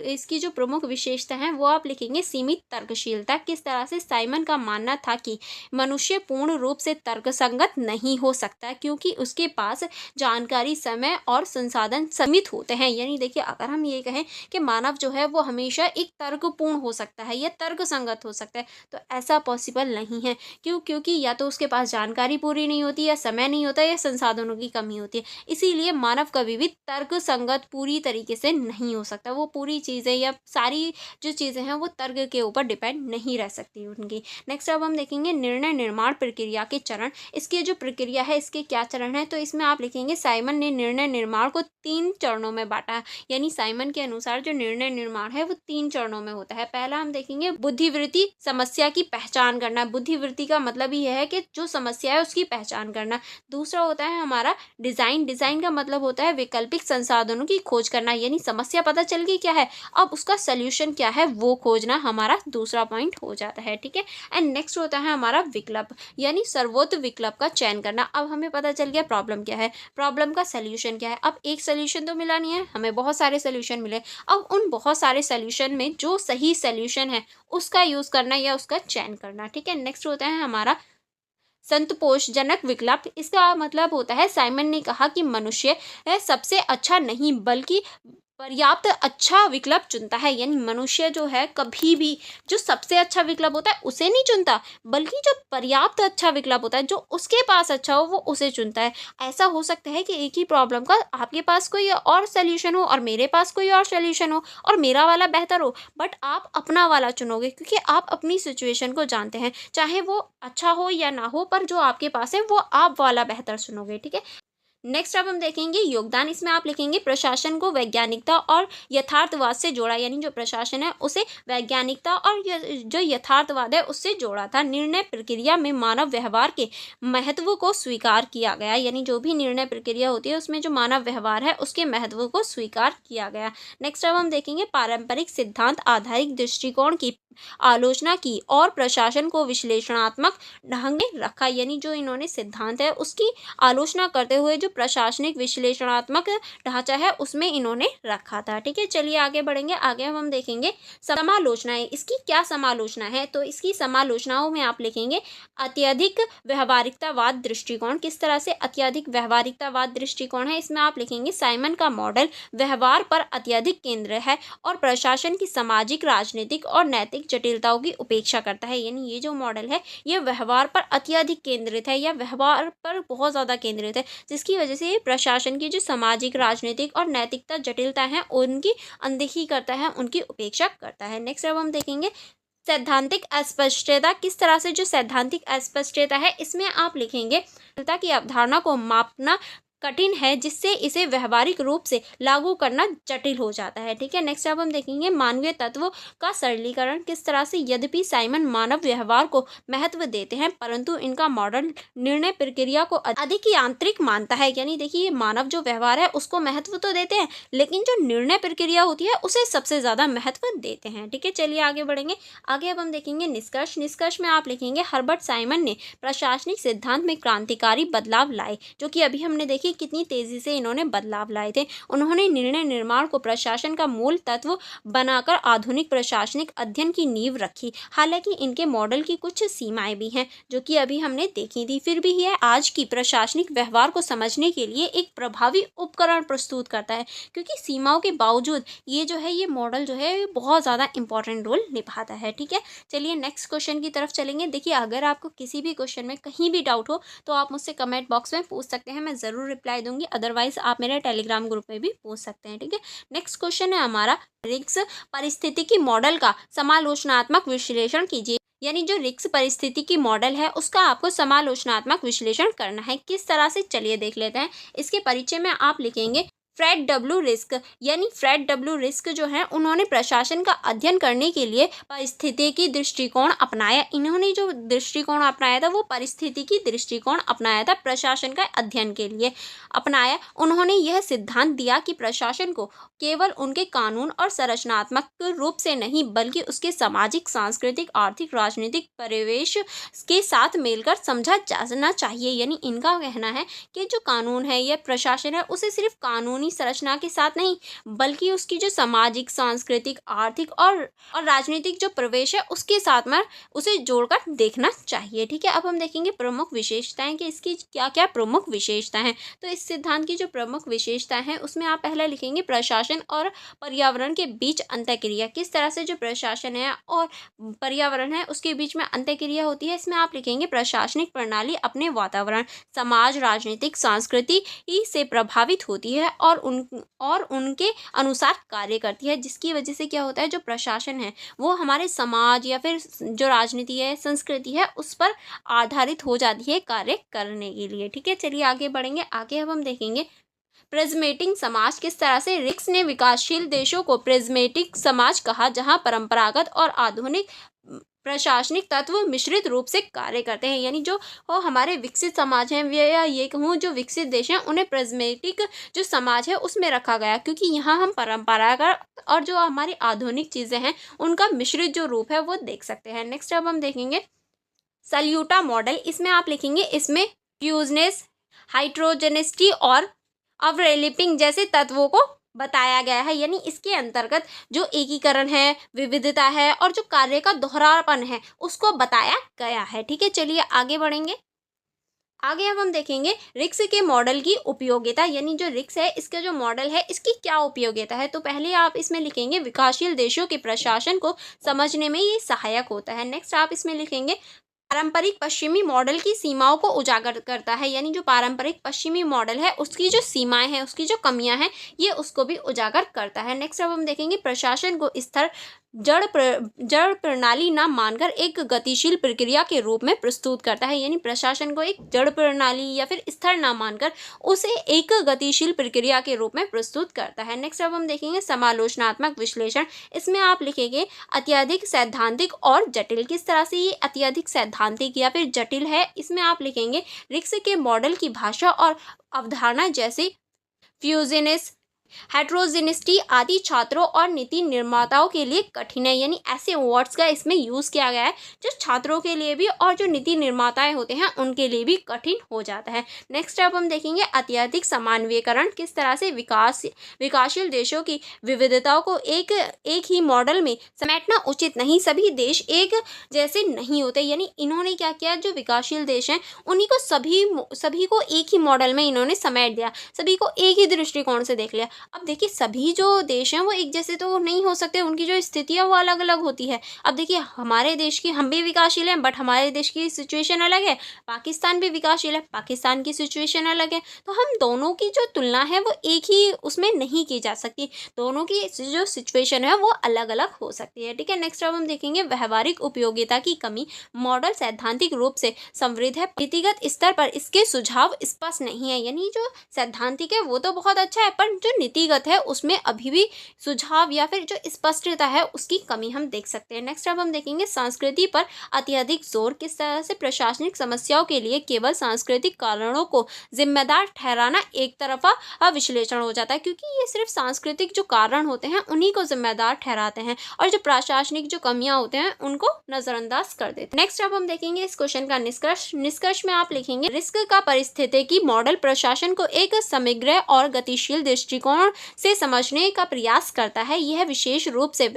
इसकी जो प्रमुख विशेषता है वो आप लिखेंगे सीमित तर्कशीलता। किस तरह से साइमन का मानना था कि मनुष्य पूर्ण रूप से तर्कसंगत नहीं हो सकता, क्योंकि उसके पास जानकारी, समय और संसाधन सीमित होते हैं। यानी देखिए, अगर हम ये कहें कि मानव जो है वो हमेशा एक तर्कपूर्ण हो सकता है या तर्क संगत हो सकता है, तो ऐसा पॉसिबल नहीं है। क्योंकि या तो उसके पास जानकारी पूरी नहीं होती, या समय नहीं होता, या संसाधनों की कमी होती है। इसीलिए मानव कभी भी तर्क संगत पूरी तरीके से नहीं हो सकता। वो पूरी चीज़ें या सारी जो चीज़ें हैं वो तर्क के ऊपर डिपेंड नहीं रह सकती उनकी। नेक्स्ट अब हम देखेंगे निर्णय निर्माण प्रक्रिया के चरण। इसकी जो प्रक्रिया है इसके क्या चरण है, तो इसमें आप लिखेंगे साइमन ने निर्णय निर्माण को 3 चरणों में बांटा। यानी साइमन के अनुसार जो निर्णय निर्माण है वो 3 चरणों में होता है। पहला हम देखेंगे बुद्धिवृत्ति समस्या की पहचान करना। बुद्धिवृत्ति का मतलब ही है कि जो समस्या है उसकी पहचान करना। दूसरा होता है हमारा डिजाइन। डिजाइन का मतलब होता है वैकल्पिक संसाधनों की खोज करना, यानी समस्या पता चल गई क्या है, अब उसका सोल्यूशन क्या है वो खोजना हमारा दूसरा पॉइंट हो जाता है। ठीक है, एंड नेक्स्ट होता है हमारा विकल्प, यानी सर्वोत्तम विकल्प का चयन करना। अब हमें पता चल गया प्रॉब्लम क्या है, प्रॉब्लम का सोल्यूशन क्या है। अब एक सोल्यूशन तो मिला नहीं है, हमें बहुत सारे सोल्यूशन मिले। अब उन बहुत सारे सोल्यूशन में जो सही सोल्यूशन है उसका यूज करना या उसका चयन करना। ठीक है, नेक्स्ट होता है हमारा संतोषजनक विकल्प। इसका मतलब होता है साइमन ने कहा कि मनुष्य सबसे अच्छा नहीं बल्कि पर्याप्त अच्छा विकल्प चुनता है। यानी मनुष्य जो है कभी भी जो सबसे अच्छा विकल्प होता है उसे नहीं चुनता, बल्कि जो पर्याप्त अच्छा विकल्प होता है जो उसके पास अच्छा हो वो उसे चुनता है। ऐसा हो सकता है कि एक ही प्रॉब्लम का आपके पास कोई और सोल्यूशन हो और मेरे पास कोई और सोल्यूशन हो और मेरा वाला बेहतर हो, बट आप अपना वाला चुनोगे क्योंकि आप अपनी सिचुएशन को जानते हैं, चाहे वो अच्छा हो या ना हो, पर जो आपके पास है वो आप वाला बेहतर चुनोगे। ठीक है, नेक्स्ट अब हम देखेंगे योगदान। इसमें आप लिखेंगे प्रशासन को वैज्ञानिकता और यथार्थवाद से जोड़ा, यानी जो प्रशासन है उसे वैज्ञानिकता और जो यथार्थवाद है उससे जोड़ा था। निर्णय प्रक्रिया में मानव व्यवहार के महत्व को स्वीकार किया गया, यानी जो भी निर्णय प्रक्रिया होती है उसमें जो मानव व्यवहार है उसके महत्व को स्वीकार किया गया। नेक्स्ट अब हम देखेंगे पारंपरिक सिद्धांत आधारित दृष्टिकोण की आलोचना की और प्रशासन को विश्लेषणात्मक ढंग में रखा, यानी जो इन्होंने सिद्धांत है उसकी आलोचना करते हुए जो प्रशासनिक विश्लेषणात्मक ढांचा है उसमें इन्होंने रखा था। ठीक है, चलिए आगे बढ़ेंगे। आगे हम देखेंगे समालोचनाएं। इसकी क्या समालोचना है, तो इसकी समालोचनाओं में आप लिखेंगे अत्यधिक व्यवहारिकतावाद दृष्टिकोण। किस तरह से अत्यधिक व्यवहारिकतावाद दृष्टिकोण है, इसमें आप लिखेंगे साइमन का मॉडल व्यवहार पर अत्यधिक केंद्र है और प्रशासन की सामाजिक, राजनीतिक और नैतिक जटिलताओं की उपेक्षा करता है। यानी ये जो मॉडल है ये व्यवहार पर अत्यधिक केंद्रित है या व्यवहार पर बहुत ज़्यादा केंद्रित है, जिसकी वजह से प्रशासन की जो सामाजिक, राजनीतिक और नैतिकता जटिलता है उनकी अनदेखी करता है, उनकी उपेक्षा करता है। नेक्स्ट अब हम देखेंगे सैद्धांतिक अस्पष्टता। किस तरह से जो सैद्धांतिक अस्पष्टता है इसमें आप लिखेंगे की अवधारणा को मापना कठिन है, जिससे इसे व्यवहारिक रूप से लागू करना जटिल हो जाता है। ठीक है, नेक्स्ट अब हम देखेंगे मानवीय तत्वों का सरलीकरण। किस तरह से यद्यपि साइमन मानव व्यवहार को महत्व देते हैं परंतु इनका मॉडल निर्णय प्रक्रिया को अधिक यांत्रिक मानता है। यानी देखिए मानव जो व्यवहार है उसको महत्व तो देते हैं लेकिन जो निर्णय प्रक्रिया होती है उसे सबसे ज्यादा महत्व देते हैं। ठीक है, चलिए आगे बढ़ेंगे। आगे अब हम देखेंगे निष्कर्ष। निष्कर्ष में आप लिखेंगे हर्बर्ट साइमन ने प्रशासनिक सिद्धांत में क्रांतिकारी बदलाव लाए, जो कि अभी हमने देखी कितनी तेजी से इन्होंने बदलाव लाए थे। उन्होंने निर्णय निर्माण को प्रशासन का मूल तत्व बनाकर आधुनिक प्रशासनिक अध्ययन की नींव रखी। हालांकि इनके मॉडल की कुछ सीमाएं भी हैं जो कि अभी हमने देखी थी, फिर भी यह आज की प्रशासनिक व्यवहार को समझने के लिए एक प्रभावी उपकरण प्रस्तुत करता है, क्योंकि सीमाओं के बावजूद ये जो है ये मॉडल जो है बहुत ज़्यादा इंपॉर्टेंट रोल निभाता है। ठीक है, चलिए नेक्स्ट क्वेश्चन की तरफ चलेंगे। देखिए अगर आपको किसी भी क्वेश्चन में कहीं भी डाउट हो तो आप मुझसे कमेंट बॉक्स में पूछ सकते हैं, मैं ज़रूर रिप्लाई दूंगी, अदरवाइज आप मेरे टेलीग्राम ग्रुप में भी पूछ सकते हैं, ठीक है। नेक्स्ट क्वेश्चन है हमारा, रिक्स परिस्थितिकी मॉडल का समालोचनात्मक विश्लेषण कीजिए। यानी जो रिक्स परिस्थितिकी मॉडल है उसका आपको समालोचनात्मक विश्लेषण करना है। किस तरह से, चलिए देख लेते हैं। इसके परिचय में आप लिखेंगे फ्रेड डब्ल्यू रिस्क। यानी फ्रेड डब्ल्यू रिस्क जो है उन्होंने प्रशासन का अध्ययन करने के लिए परिस्थितिकी दृष्टिकोण अपनाया। इन्होंने जो दृष्टिकोण अपनाया था वो परिस्थितिकी दृष्टिकोण अपनाया था, प्रशासन का अध्ययन के लिए अपनाया। उन्होंने यह सिद्धांत दिया कि प्रशासन को केवल उनके कानून और संरचनात्मक रूप से नहीं बल्कि उसके सामाजिक, सांस्कृतिक, आर्थिक, राजनीतिक परिवेश के साथ मिलकर समझा जाना चाहिए। यानी इनका कहना है कि जो कानून है या प्रशासन है उसे सिर्फ कानूनी संरचना के साथ नहीं बल्कि उसकी जो सामाजिक, सांस्कृतिक, आर्थिक और राजनीतिक जो प्रवेश है उसके साथ में उसे जोड़कर देखना चाहिए, ठीक है। अब हम देखेंगे प्रमुख विशेषताएं कि इसकी क्या क्या प्रमुख विशेषताएं हैं। तो इस सिद्धांत की जो प्रमुख विशेषताएं हैं उसमें आप पहले लिखेंगे प्रशासन और पर्यावरण के बीच अंतःक्रिया। किस तरह से जो प्रशासन है और पर्यावरण है उसके बीच में अंतःक्रिया होती है, इसमें आप लिखेंगे प्रशासनिक प्रणाली अपने वातावरण, समाज, राजनीतिक, संस्कृति से प्रभावित होती है और उनके अनुसार कार्य करती है, जिसकी वजह से क्या होता है, जो प्रशासन है वो हमारे समाज या फिर जो राजनीति है, संस्कृति है, उस पर आधारित हो जाती है कार्य करने के लिए, ठीक है। चलिए आगे बढ़ेंगे। आगे अब हम देखेंगे प्रिज्मेटिक समाज। किस तरह से रिक्स ने विकासशील देशों को प्रिज्मेटिक समाज कहा, जहां परंपरागत और आधुनिक प्रशासनिक तत्व मिश्रित रूप से कार्य करते हैं। यानी जो हमारे विकसित समाज हैं या ये कहूँ जो विकसित देश हैं उन्हें प्रिज्मेटिक जो समाज है उसमें रखा गया, क्योंकि यहाँ हम परंपरागत और जो हमारी आधुनिक चीज़ें हैं उनका मिश्रित जो रूप है वो देख सकते हैं। नेक्स्ट अब हम देखेंगे सल्यूटा मॉडल। इसमें आप लिखेंगे इसमें फ्यूजनेस, हाइड्रोजेनिसिटी और ओवरलैपिंग जैसे तत्वों को बताया गया है। यानी इसके अंतर्गत जो एकीकरण है, विविधता है और जो कार्य का दोहरापन है उसको बताया गया है, ठीक है। चलिए आगे बढ़ेंगे। आगे अब हम देखेंगे रिक्स के मॉडल की उपयोगिता। यानी जो रिक्स है इसका जो मॉडल है इसकी क्या उपयोगिता है। तो पहले आप इसमें लिखेंगे विकासशील देशों के प्रशासन को समझने में ये सहायक होता है। नेक्स्ट आप इसमें लिखेंगे पारंपरिक पश्चिमी मॉडल की सीमाओं को उजागर करता है। यानी जो पारंपरिक पश्चिमी मॉडल है उसकी जो सीमाएं हैं, उसकी जो कमियां हैं, ये उसको भी उजागर करता है। नेक्स्ट अब हम देखेंगे प्रशासन को स्थिर जड़ प्रणाली ना मानकर एक गतिशील प्रक्रिया के रूप में प्रस्तुत करता है। यानी प्रशासन को एक जड़ प्रणाली या फिर स्थिर ना मानकर उसे एक गतिशील प्रक्रिया के रूप में प्रस्तुत करता है। नेक्स्ट अब हम देखेंगे समालोचनात्मक विश्लेषण। इसमें आप लिखेंगे अत्यधिक सैद्धांतिक और जटिल। किस तरह से ये अत्यधिक सैद्धांतिक या फिर जटिल है, इसमें आप लिखेंगे रिक्स के मॉडल की भाषा और अवधारणा जैसे फ्यूजनेस, हेट्रोजिनिसिटी आदि छात्रों और नीति निर्माताओं के लिए कठिन है। यानी ऐसे वर्ड्स का इसमें यूज़ किया गया है जो छात्रों के लिए भी और जो नीति निर्माताएं होते हैं उनके लिए भी कठिन हो जाता है। नेक्स्ट अब हम देखेंगे अत्यधिक समान्वयीकरण। किस तरह से विकासशील देशों की विविधताओं को एक ही मॉडल में समेटना उचित नहीं, सभी देश एक जैसे नहीं होते। यानी इन्होंने क्या किया, जो विकासशील देश हैं उन्हीं को सभी को एक ही मॉडल में इन्होंने समेट दिया, सभी को एक ही दृष्टिकोण से देख लिया। अब देखिए सभी जो देश हैं वो एक जैसे तो नहीं हो सकते, उनकी जो स्थितियाँ वो अलग अलग होती है। अब देखिए हमारे देश की, हम भी विकासशील हैं बट हमारे देश की सिचुएशन अलग है, पाकिस्तान भी विकासशील है, पाकिस्तान की सिचुएशन अलग है। तो हम दोनों की जो तुलना है वो एक ही उसमें नहीं की जा सकती, दोनों की जो सिचुएशन है वो अलग अलग हो सकती है, ठीक है। नेक्स्ट अब हम देखेंगे व्यवहारिक उपयोगिता की कमी। मॉडल सैद्धांतिक रूप से समृद्ध है, नीतिगत स्तर पर इसके सुझाव स्पष्ट नहीं है। यानी जो सैद्धांतिक है वो तो बहुत अच्छा है पर जो नीतिगत है उसमें अभी भी सुझाव या फिर जो स्पष्टता है उसकी कमी हम देख सकते हैं। नेक्स्ट अब हम देखेंगे संस्कृति पर अत्यधिक जोर। किस तरह से प्रशासनिक समस्याओं के लिए केवल सांस्कृतिक कारणों को जिम्मेदार ठहराना एक तरफा विश्लेषण हो जाता है, क्योंकि ये सिर्फ सांस्कृतिक जो कारण होते हैं उन्हीं को जिम्मेदार ठहराते हैं और जो प्रशासनिक जो कमियां होते हैं उनको नजरअंदाज कर देते हैं। नेक्स्ट अब हम देखेंगे इस क्वेश्चन का निष्कर्ष में आप लिखेंगे रिस्क का परिस्थितिकी मॉडल प्रशासन को एक समग्र और गतिशील दृष्टिकोण से समझने का प्रयास करता है। यह विशेष रूप से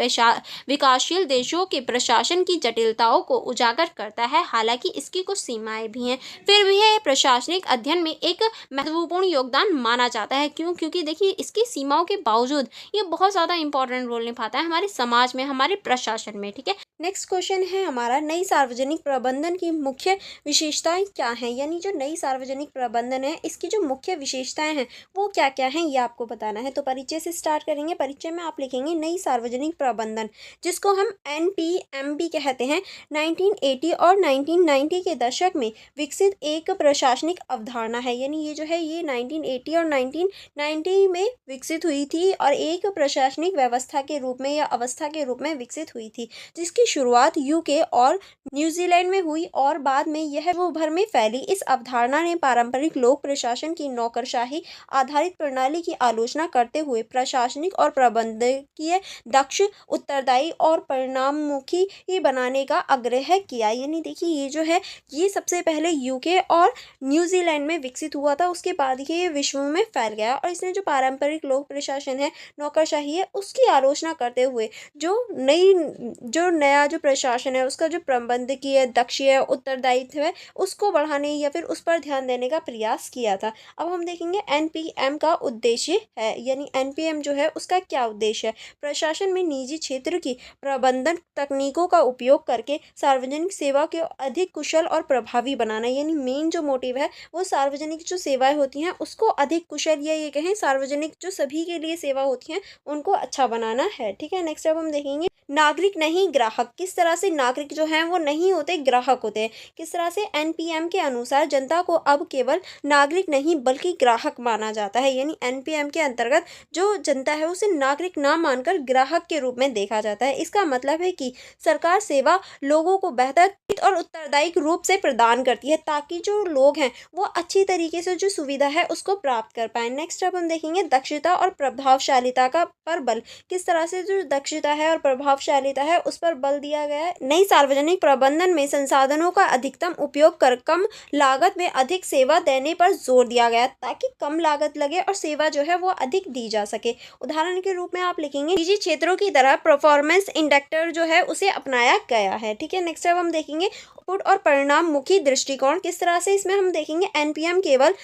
विकासशील देशों के प्रशासन की जटिलताओं को उजागर करता है। हालांकि इसकी कुछ सीमाएं भी हैं, फिर भी यह प्रशासनिक अध्ययन में एक महत्वपूर्ण योगदान माना जाता है। क्योंकि देखिए इसकी सीमाओं के बावजूद ये बहुत ज़्यादा इंपॉर्टेंट रोल निभाता है हमारे समाज में, हमारे प्रशासन में, ठीक है। नेक्स्ट क्वेश्चन है हमारा, नई सार्वजनिक प्रबंधन की मुख्य विशेषताएं क्या हैं। यानी जो नई सार्वजनिक प्रबंधन है इसकी जो मुख्य विशेषताएं हैं वो क्या क्या हैं ये आपको बताना है। तो परिचय से स्टार्ट करेंगे। परिचय में आप लिखेंगे नई सार्वजनिक प्रबंधन, जिसको हम NPM भी कहते हैं। 1980 और 1990 के दशक में विकसित एक प्रशासनिक अवधारणा है। यानी ये जो है ये 1980 और 1990 में विकसित हुई थी और एक प्रशासनिक व्यवस्था के रूप में या अवस्था के रूप में विकसित हुई थी, जिसकी शुरुआत यूके और न्यूजीलैंड में हुई और बाद में यह विश्व भर में फैली। इस अवधारणा ने पारंपरिक लोक प्रशासन की नौकरशाही आधारित प्रणाली की आलोचना करते हुए प्रशासनिक और प्रबंधकीय दक्ष, उत्तरदायी और परिणाममुखी ही बनाने का आग्रह किया। यानी देखिए ये जो है ये सबसे पहले यूके और न्यूजीलैंड में विकसित हुआ था, उसके बाद ये विश्व में फैल गया और इसने जो पारंपरिक लोक प्रशासन है, नौकरशाही है, उसकी आलोचना करते हुए जो नया जो प्रशासन है उसका जो प्रबंधकीय दक्षीय उत्तरदायित्व है उसको बढ़ाने या फिर उस पर ध्यान देने का प्रयास किया था। अब हम देखेंगे NPM का उद्देश्य है। यानी NPM जो है उसका क्या उद्देश्य है। प्रशासन में निजी क्षेत्र की प्रबंधन तकनीकों का उपयोग करके सार्वजनिक सेवा को अधिक कुशल और प्रभावी बनाना। यानी मेन जो मोटिव है वो सार्वजनिक जो सेवाएं होती हैं उसको अधिक कुशल या ये कहें सार्वजनिक जो सभी के लिए सेवा होती हैं उनको अच्छा बनाना है। ठीक है, नेक्स्ट अब हम देखेंगे नागरिक नहीं ग्राहक। किस तरह से नागरिक जो हैं वो नहीं होते, ग्राहक होते हैं। किस तरह से NPM के अनुसार जनता को अब केवल नागरिक नहीं बल्कि ग्राहक माना जाता है। यानी NPM के अंतर्गत जो जनता है उसे नागरिक ना मानकर ग्राहक के रूप में देखा जाता है। इसका मतलब है कि सरकार सेवा लोगों को बेहतर और उत्तरदायी रूप से प्रदान करती है ताकि जो लोग हैं वो अच्छी तरीके से जो सुविधा है उसको प्राप्त कर पाए। नेक्स्ट अब हम देखेंगे दक्षता और प्रभावशालिता का पर बल। किस तरह से जो दक्षता है और प्रभावशालिता है उस पर बल दिया गया है। नई सार्वजनिक प्रबंधन में संसाधनों का अधिकतम उपयोग कर कम लागत में अधिक सेवा देने पर जोर दिया गया ताकि कम लागत लगे और सेवा जो है वो अधिक दी जा सके। उदाहरण के रूप में आप लिखेंगे निजी क्षेत्रों की तरह परफॉर्मेंस इंडेक्टर जो है उसे अपनाया गया है। ठीक है, नेक्स्ट अब हम देखेंगे इनपुट और परिणाम मुखी दृष्टिकोण। किस तरह से इसमें हम देखेंगे NPM केवल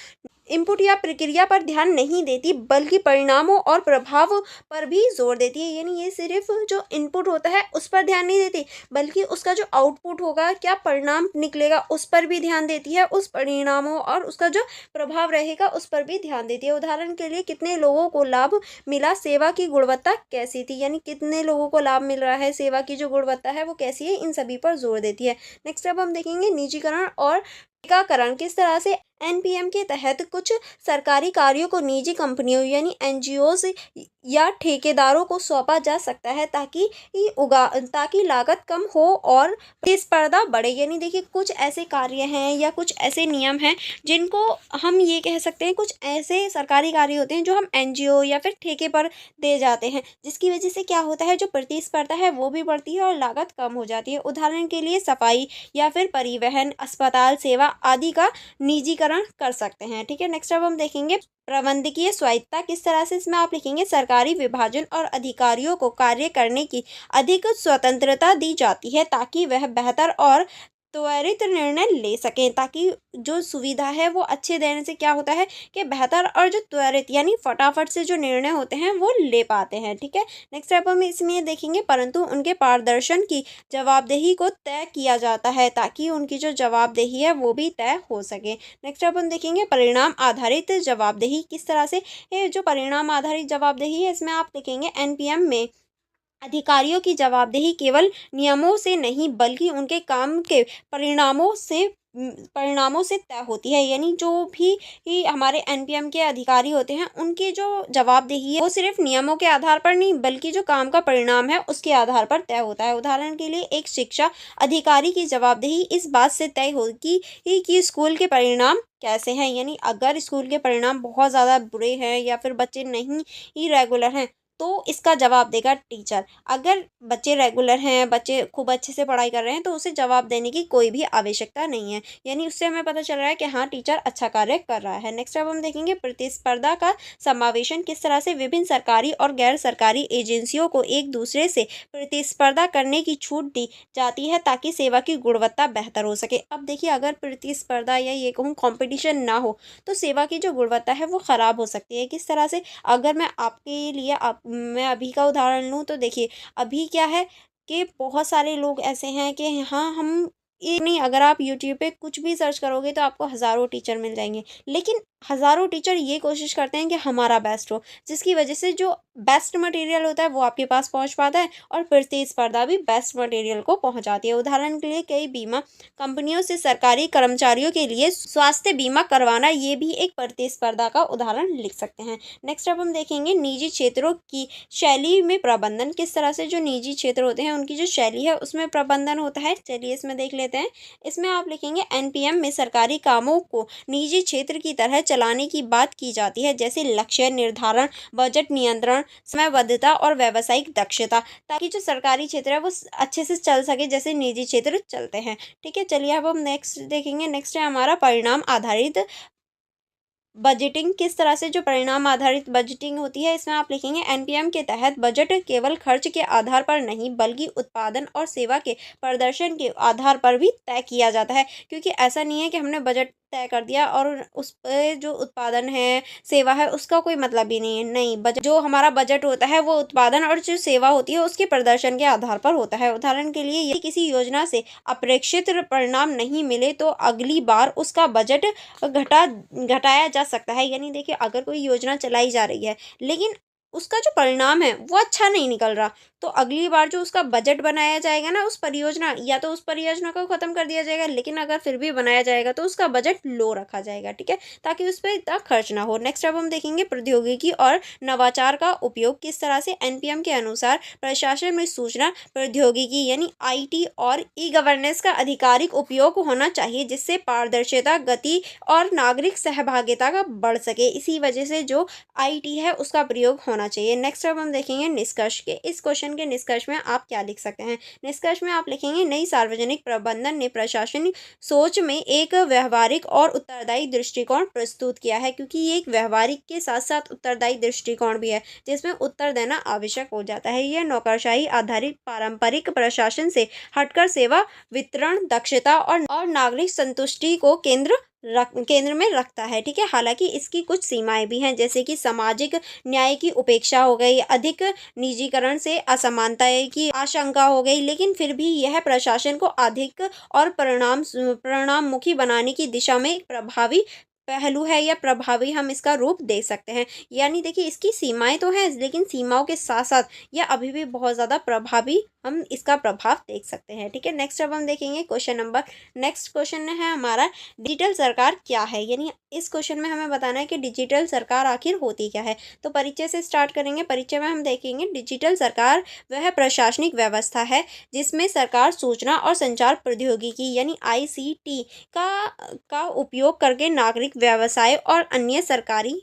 इनपुट या प्रक्रिया पर ध्यान नहीं देती बल्कि परिणामों और प्रभाव पर भी जोर देती है। यानी ये सिर्फ जो इनपुट होता है उस पर ध्यान नहीं देती बल्कि उसका जो आउटपुट होगा, क्या परिणाम निकलेगा, उस पर भी ध्यान देती है। उस परिणामों और उसका जो प्रभाव रहेगा उस पर भी ध्यान देती है। उदाहरण के लिए कितने लोगों को लाभ मिला, सेवा की गुणवत्ता कैसी थी। यानी कितने लोगों को लाभ मिल रहा है, सेवा की जो गुणवत्ता है वो कैसी है, इन सभी पर जोर देती है। नेक्स्ट अब हम देखेंगे निजीकरण और टीकाकरण। किस तरह से NPM के तहत कुछ सरकारी कार्यों को निजी कंपनियों यानी NGOs या ठेकेदारों को सौंपा जा सकता है ताकि लागत कम हो और प्रतिस्पर्धा बढ़े। यानी देखिए कुछ ऐसे कार्य हैं या कुछ ऐसे नियम हैं जिनको हम ये कह सकते हैं, कुछ ऐसे सरकारी कार्य होते हैं जो हम NGO या फिर ठेके पर दे जाते हैं, जिसकी वजह से क्या होता है, जो प्रतिस्पर्धा है वो भी बढ़ती है और लागत कम हो जाती है। उदाहरण के लिए सफाई या फिर परिवहन, अस्पताल सेवा आदि का निजीकरण कर सकते हैं। ठीक है, नेक्स्ट अब हम देखेंगे प्रबंधकीय स्वायत्तता। किस तरह से इसमें आप लिखेंगे सरकारी विभाजन और अधिकारियों को कार्य करने की अधिक स्वतंत्रता दी जाती है ताकि वह बेहतर और त्वरित निर्णय ले सकें। ताकि जो सुविधा है वो अच्छे देने से क्या होता है कि बेहतर और जो त्वरित यानी फटाफट से जो निर्णय होते हैं वो ले पाते हैं। ठीक है, नेक्स्ट अब हम इसमें देखेंगे परंतु उनके पारदर्शन की जवाबदेही को तय किया जाता है ताकि उनकी जो जवाबदेही है वो भी तय हो सके। नेक्स्ट अब हम देखेंगे परिणाम आधारित जवाबदेही। किस तरह से ये जो परिणाम आधारित जवाबदेही है इसमें आप लिखेंगे NPM में अधिकारियों की जवाबदेही केवल नियमों से नहीं बल्कि उनके काम के परिणामों से तय होती है। यानी जो भी हमारे NPM के अधिकारी होते हैं उनकी जो जवाबदेही है वो सिर्फ नियमों के आधार पर नहीं बल्कि जो काम का परिणाम है उसके आधार पर तय होता है। उदाहरण के लिए एक शिक्षा अधिकारी की जवाबदेही इस बात से तय होगी कि स्कूल के परिणाम कैसे हैं। यानी अगर स्कूल के परिणाम बहुत ज़्यादा बुरे हैं या फिर बच्चे नहीं ही रेगुलर हैं तो इसका जवाब देगा टीचर। अगर बच्चे रेगुलर हैं, बच्चे खूब अच्छे से पढ़ाई कर रहे हैं तो उसे जवाब देने की कोई भी आवश्यकता नहीं है। यानी उससे हमें पता चल रहा है कि हाँ टीचर अच्छा कार्य कर रहा है। नेक्स्ट अब हम देखेंगे प्रतिस्पर्धा का समावेशन। किस तरह से विभिन्न सरकारी और गैर सरकारी एजेंसियों को एक दूसरे से प्रतिस्पर्धा करने की छूट दी जाती है ताकि सेवा की गुणवत्ता बेहतर हो सके। अब देखिए अगर प्रतिस्पर्धा या ये कहूँ कॉम्पिटिशन ना हो तो सेवा की जो गुणवत्ता है वो ख़राब हो सकती है। किस तरह से, अगर मैं आपके लिए मैं अभी का उदाहरण लूँ तो देखिए अभी क्या है, के बहुत सारे लोग ऐसे हैं कि हाँ, हम ये नहीं, अगर आप यूट्यूब पे कुछ भी सर्च करोगे तो आपको हज़ारों टीचर मिल जाएँगे। लेकिन हज़ारों टीचर ये कोशिश करते हैं कि हमारा बेस्ट हो, जिसकी वजह से जो बेस्ट मटेरियल होता है वो आपके पास पहुँच पाता है और प्रतिस्पर्धा भी बेस्ट मटेरियल को पहुँचाती है। उदाहरण के लिए कई बीमा कंपनियों से सरकारी कर्मचारियों के लिए स्वास्थ्य बीमा करवाना, ये भी एक प्रतिस्पर्धा का उदाहरण लिख सकते हैं। नेक्स्ट अब हम देखेंगे निजी क्षेत्रों की शैली में प्रबंधन। किस तरह से जो निजी क्षेत्र होते हैं उनकी जो शैली है उसमें प्रबंधन होता है। चलिए इसमें देख लेते हैं। इसमें आप लिखेंगे एनपीएम में सरकारी कामों को निजी क्षेत्र की तरह चलाने की बात की जाती है, जैसे लक्ष्य निर्धारण, बजट नियंत्रण, समयबद्धता और व्यावसायिक दक्षता, ताकि जो सरकारी क्षेत्र है वो अच्छे से चल सके जैसे निजी क्षेत्र चलते हैं। ठीक है, चलिए अब हम नेक्स्ट देखेंगे। नेक्स्ट है हमारा परिणाम आधारित बजटिंग। किस तरह से जो परिणाम आधारित बजटिंग होती है, इसमें आप लिखेंगे एनपीएम के तहत बजट केवल खर्च के आधार पर नहीं बल्कि उत्पादन और सेवा के प्रदर्शन के आधार पर भी तय किया जाता है। क्योंकि ऐसा नहीं है कि हमने बजट तय कर दिया और उस पे जो उत्पादन है, सेवा है, उसका कोई मतलब ही नहीं है। नहीं, बजट जो हमारा बजट होता है वो उत्पादन और जो सेवा होती है उसके प्रदर्शन के आधार पर होता है। उदाहरण के लिए यदि किसी योजना से अपेक्षित परिणाम नहीं मिले तो अगली बार उसका बजट घटाया जा सकता है। यानी देखिए, अगर कोई योजना चलाई जा रही है लेकिन उसका जो परिणाम है वो अच्छा नहीं निकल रहा, तो अगली बार जो उसका बजट बनाया जाएगा ना उस परियोजना, या तो उस परियोजना को खत्म कर दिया जाएगा, लेकिन अगर फिर भी बनाया जाएगा तो उसका बजट लो रखा जाएगा। ठीक है, ताकि उस पर इतना खर्च ना हो। नेक्स्ट अब हम देखेंगे प्रौद्योगिकी और नवाचार का उपयोग। किस तरह से एनपीएम के अनुसार प्रशासन में सूचना प्रौद्योगिकी यानी आईटी और ई गवर्नेंस का आधिकारिक उपयोग होना चाहिए, जिससे पारदर्शिता, गति और नागरिक सहभागिता का बढ़ सके। इसी वजह से जो आईटी है उसका प्रयोग होना चाहिए। नेक्स्ट अब हम देखेंगे निष्कर्ष के। इस क्वेश्चन के निष्कर्ष में आप क्या लिख सकते हैं। निष्कर्ष में आप लिखेंगे नई सार्वजनिक प्रबंधन ने प्रशासनिक सोच में एक व्यवहारिक और उत्तरदायी दृष्टिकोण प्रस्तुत किया है। क्योंकि ये एक व्यवहारिक के साथ साथ उत्तरदायी दृष्टिकोण भी है, जिसमें उत्तर देना आवश्यक हो जाता है। यह नौकरशाही आधारित पारंपरिक प्रशासन से हटकर सेवा वितरण, दक्षता और नागरिक संतुष्टि को केंद्र में रखता है। ठीक है, हालांकि इसकी कुछ सीमाएं भी हैं, जैसे कि सामाजिक न्याय की उपेक्षा हो गई, अधिक निजीकरण से असमानता की आशंका हो गई, लेकिन फिर भी यह प्रशासन को अधिक और परिणाममुखी बनाने की दिशा में एक प्रभावी पहलू है, या प्रभावी हम इसका रूप दे सकते हैं। यानी देखिए, इसकी सीमाएं तो हैं, लेकिन सीमाओं के साथ साथ यह अभी भी बहुत ज़्यादा प्रभावी, हम इसका प्रभाव देख सकते हैं। ठीक है, नेक्स्ट अब हम देखेंगे नेक्स्ट क्वेश्चन है हमारा डिजिटल सरकार क्या है। यानी इस क्वेश्चन में हमें बताना है कि डिजिटल सरकार आखिर होती क्या है। तो परिचय से स्टार्ट करेंगे। परिचय में हम देखेंगे डिजिटल सरकार वह प्रशासनिक व्यवस्था है जिसमें सरकार सूचना और संचार प्रौद्योगिकी यानी आईसीटी का उपयोग करके नागरिक, व्यवसाय और अन्य सरकारी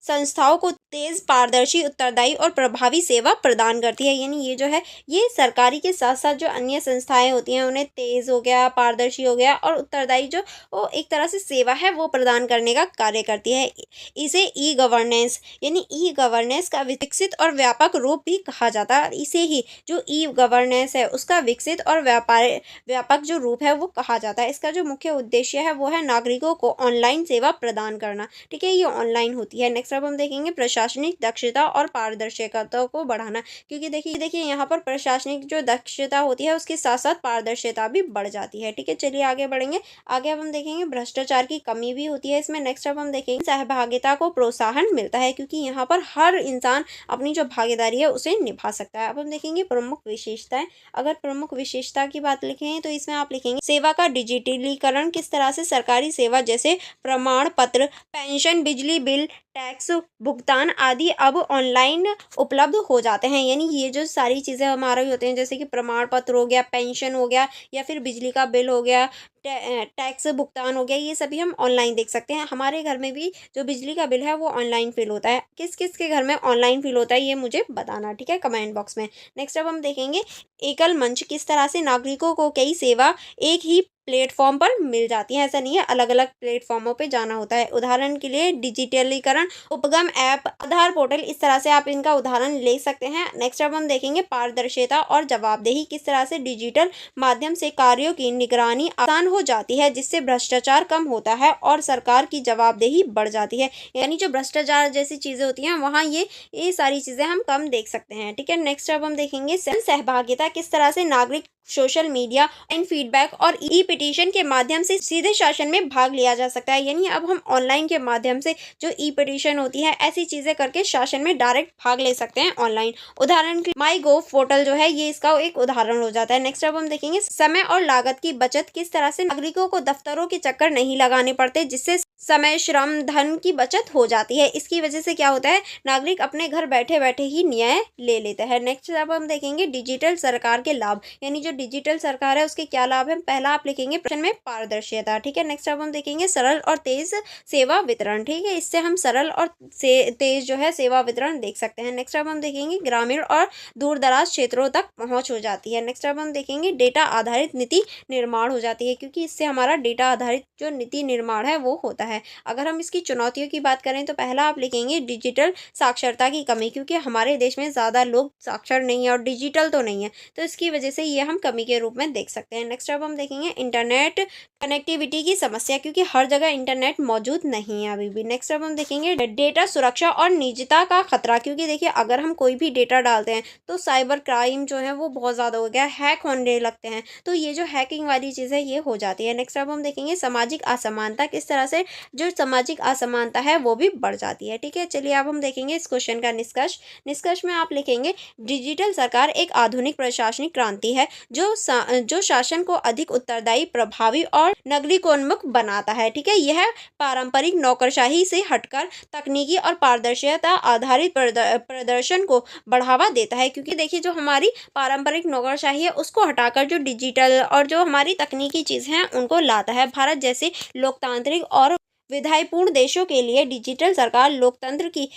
संस्थाओं को तेज, पारदर्शी, उत्तरदायी और प्रभावी सेवा प्रदान करती है। यानी ये जो है, ये सरकारी के साथ साथ जो अन्य संस्थाएं होती हैं उन्हें तेज हो गया, पारदर्शी हो गया और उत्तरदायी जो वो एक तरह से सेवा है वो प्रदान करने का कार्य करती है। इसे ई गवर्नेंस यानी ई गवर्नेंस का विकसित और व्यापक रूप भी कहा जाता है। इसे ही जो ई गवर्नेंस है उसका विकसित और व्यापक जो रूप है वो कहा जाता है। इसका जो मुख्य उद्देश्य है वो है नागरिकों को ऑनलाइन सेवा प्रदान करना। ठीक है, ये ऑनलाइन होती है। नेक्स्ट अब हम देखेंगे प्रशासनिक दक्षता और पारदर्शिता को बढ़ाना। क्योंकि देखिए यहाँ पर प्रशासनिक जो दक्षता होती है उसके साथ साथ पारदर्शिता भी बढ़ जाती है। ठीक है, चलिए आगे बढ़ेंगे। आगे अब हम देखेंगे भ्रष्टाचार की कमी भी होती है इसमें। नेक्स्ट अब हम देखेंगे सहभागिता को प्रोत्साहन मिलता है, क्योंकि यहाँ पर हर इंसान अपनी जो भागीदारी है उसे निभा सकता है। अब हम देखेंगे प्रमुख विशेषताएं। अगर प्रमुख विशेषता की बात लिखें तो इसमें आप लिखेंगे सेवा का डिजिटलीकरण। किस तरह से सरकारी सेवा जैसे प्रमाण पत्र, पेंशन, बिजली बिल, टैक्स भुगतान आदि अब ऑनलाइन उपलब्ध हो जाते हैं। यानी ये जो सारी चीज़ें हमारे होते हैं, जैसे कि प्रमाण पत्र हो गया, पेंशन हो गया, या फिर बिजली का बिल हो गया, टैक्स भुगतान हो गया, ये सभी हम ऑनलाइन देख सकते हैं। हमारे घर में भी जो बिजली का बिल है वो ऑनलाइन फिल होता है। किस किस के घर में ऑनलाइन फिल होता है ये मुझे बताना, ठीक है, कमेंट बॉक्स में। नेक्स्ट अब हम देखेंगे एकल मंच। किस तरह से नागरिकों को कई सेवा एक ही प्लेटफॉर्म पर मिल जाती हैं। ऐसा नहीं है, अलग अलग प्लेटफॉर्मों पे जाना होता है। उदाहरण के लिए डिजिटलीकरण, उपगम ऐप, आधार पोर्टल, इस तरह से आप इनका उदाहरण ले सकते हैं। नेक्स्ट अब हम देखेंगे पारदर्शिता और जवाबदेही। किस तरह से डिजिटल माध्यम से कार्यों की निगरानी आसान हो जाती है, जिससे भ्रष्टाचार कम होता है और सरकार की जवाबदेही बढ़ जाती है। यानी जो भ्रष्टाचार जैसी चीज़ें होती हैं वहाँ ये सारी चीज़ें हम कम देख सकते हैं। ठीक है, नेक्स्ट अब हम देखेंगे जन सहभागिता, किस तरह से नागरिक सोशल मीडिया इन फीडबैक और ई पिटीशन के माध्यम से सीधे शासन में भाग लिया जा सकता है। यानी अब हम ऑनलाइन के माध्यम से जो ई पिटीशन होती है ऐसी चीज़ें करके शासन में डायरेक्ट भाग ले सकते हैं ऑनलाइन। उदाहरण के माई गोव पोर्टल जो है ये इसका एक उदाहरण हो जाता है। नेक्स्ट अब हम देखेंगे समय और लागत की बचत, किस तरह से नागरिकों को दफ्तरों के चक्कर नहीं लगाने पड़ते, जिससे समय श्रम धन की बचत हो जाती है। इसकी वजह से क्या होता है, नागरिक अपने घर बैठे बैठे ही न्याय ले लेते हैं। नेक्स्ट अब हम देखेंगे डिजिटल सरकार के लाभ, यानी जो डिजिटल सरकार है उसके क्या लाभ है। पहला आप लिखेंगे प्रश्न में पारदर्शिता। ठीक है, नेक्स्ट अब हम देखेंगे सरल और तेज सेवा वितरण। ठीक है, इससे हम सरल और तेज जो है सेवा वितरण देख सकते हैं। नेक्स्ट अब हम देखेंगे ग्रामीण और दूर दराज क्षेत्रों तक पहुंच हो जाती है। नेक्स्ट अब हम देखेंगे डेटा आधारित नीति निर्माण हो जाती है, क्योंकि इससे हमारा डेटा आधारित जो नीति निर्माण है वो होता है। अगर हम इसकी चुनौतियों की बात करें तो पहला आप लिखेंगे डिजिटल साक्षरता की कमी, क्योंकि हमारे देश में ज़्यादा लोग साक्षर नहीं है और डिजिटल तो नहीं है, तो इसकी वजह से ये हम कमी के रूप में देख सकते हैं। नेक्स्ट अब हम देखेंगे इंटरनेट कनेक्टिविटी की समस्या, क्योंकि हर जगह इंटरनेट मौजूद नहीं है अभी भी। नेक्स्ट अब हम देखेंगे डेटा सुरक्षा और निजता का खतरा, क्योंकि देखिए अगर हम कोई भी डेटा डालते हैं तो साइबर क्राइम जो है वो बहुत ज़्यादा हो गया, हैक होने लगते हैं, तो ये जो हैकिंग वाली चीज़ है ये हो जाती है। नेक्स्ट अब हम देखेंगे सामाजिक असमानता, किस तरह से जो सामाजिक असमानता है वो भी बढ़ जाती है। ठीक है, चलिए अब हम देखेंगे इस क्वेश्चन का निष्कर्ष में आप लिखेंगे डिजिटल सरकार एक आधुनिक प्रशासनिक क्रांति है जो शासन को अधिक उत्तरदायी, प्रभावी और नागरिकोन्मुख बनाता है। ठीक है, यह पारंपरिक नौकरशाही से हटकर तकनीकी और पारदर्शिता आधारित प्रदर्शन को बढ़ावा देता है, क्योंकि देखिए जो हमारी पारंपरिक नौकरशाही है उसको हटाकर जो डिजिटल और जो हमारी तकनीकी चीज़ हैं उनको लाता है। भारत जैसे लोकतांत्रिक और विधायीपूर्ण देशों के लिए डिजिटल सरकार लोकतंत्र की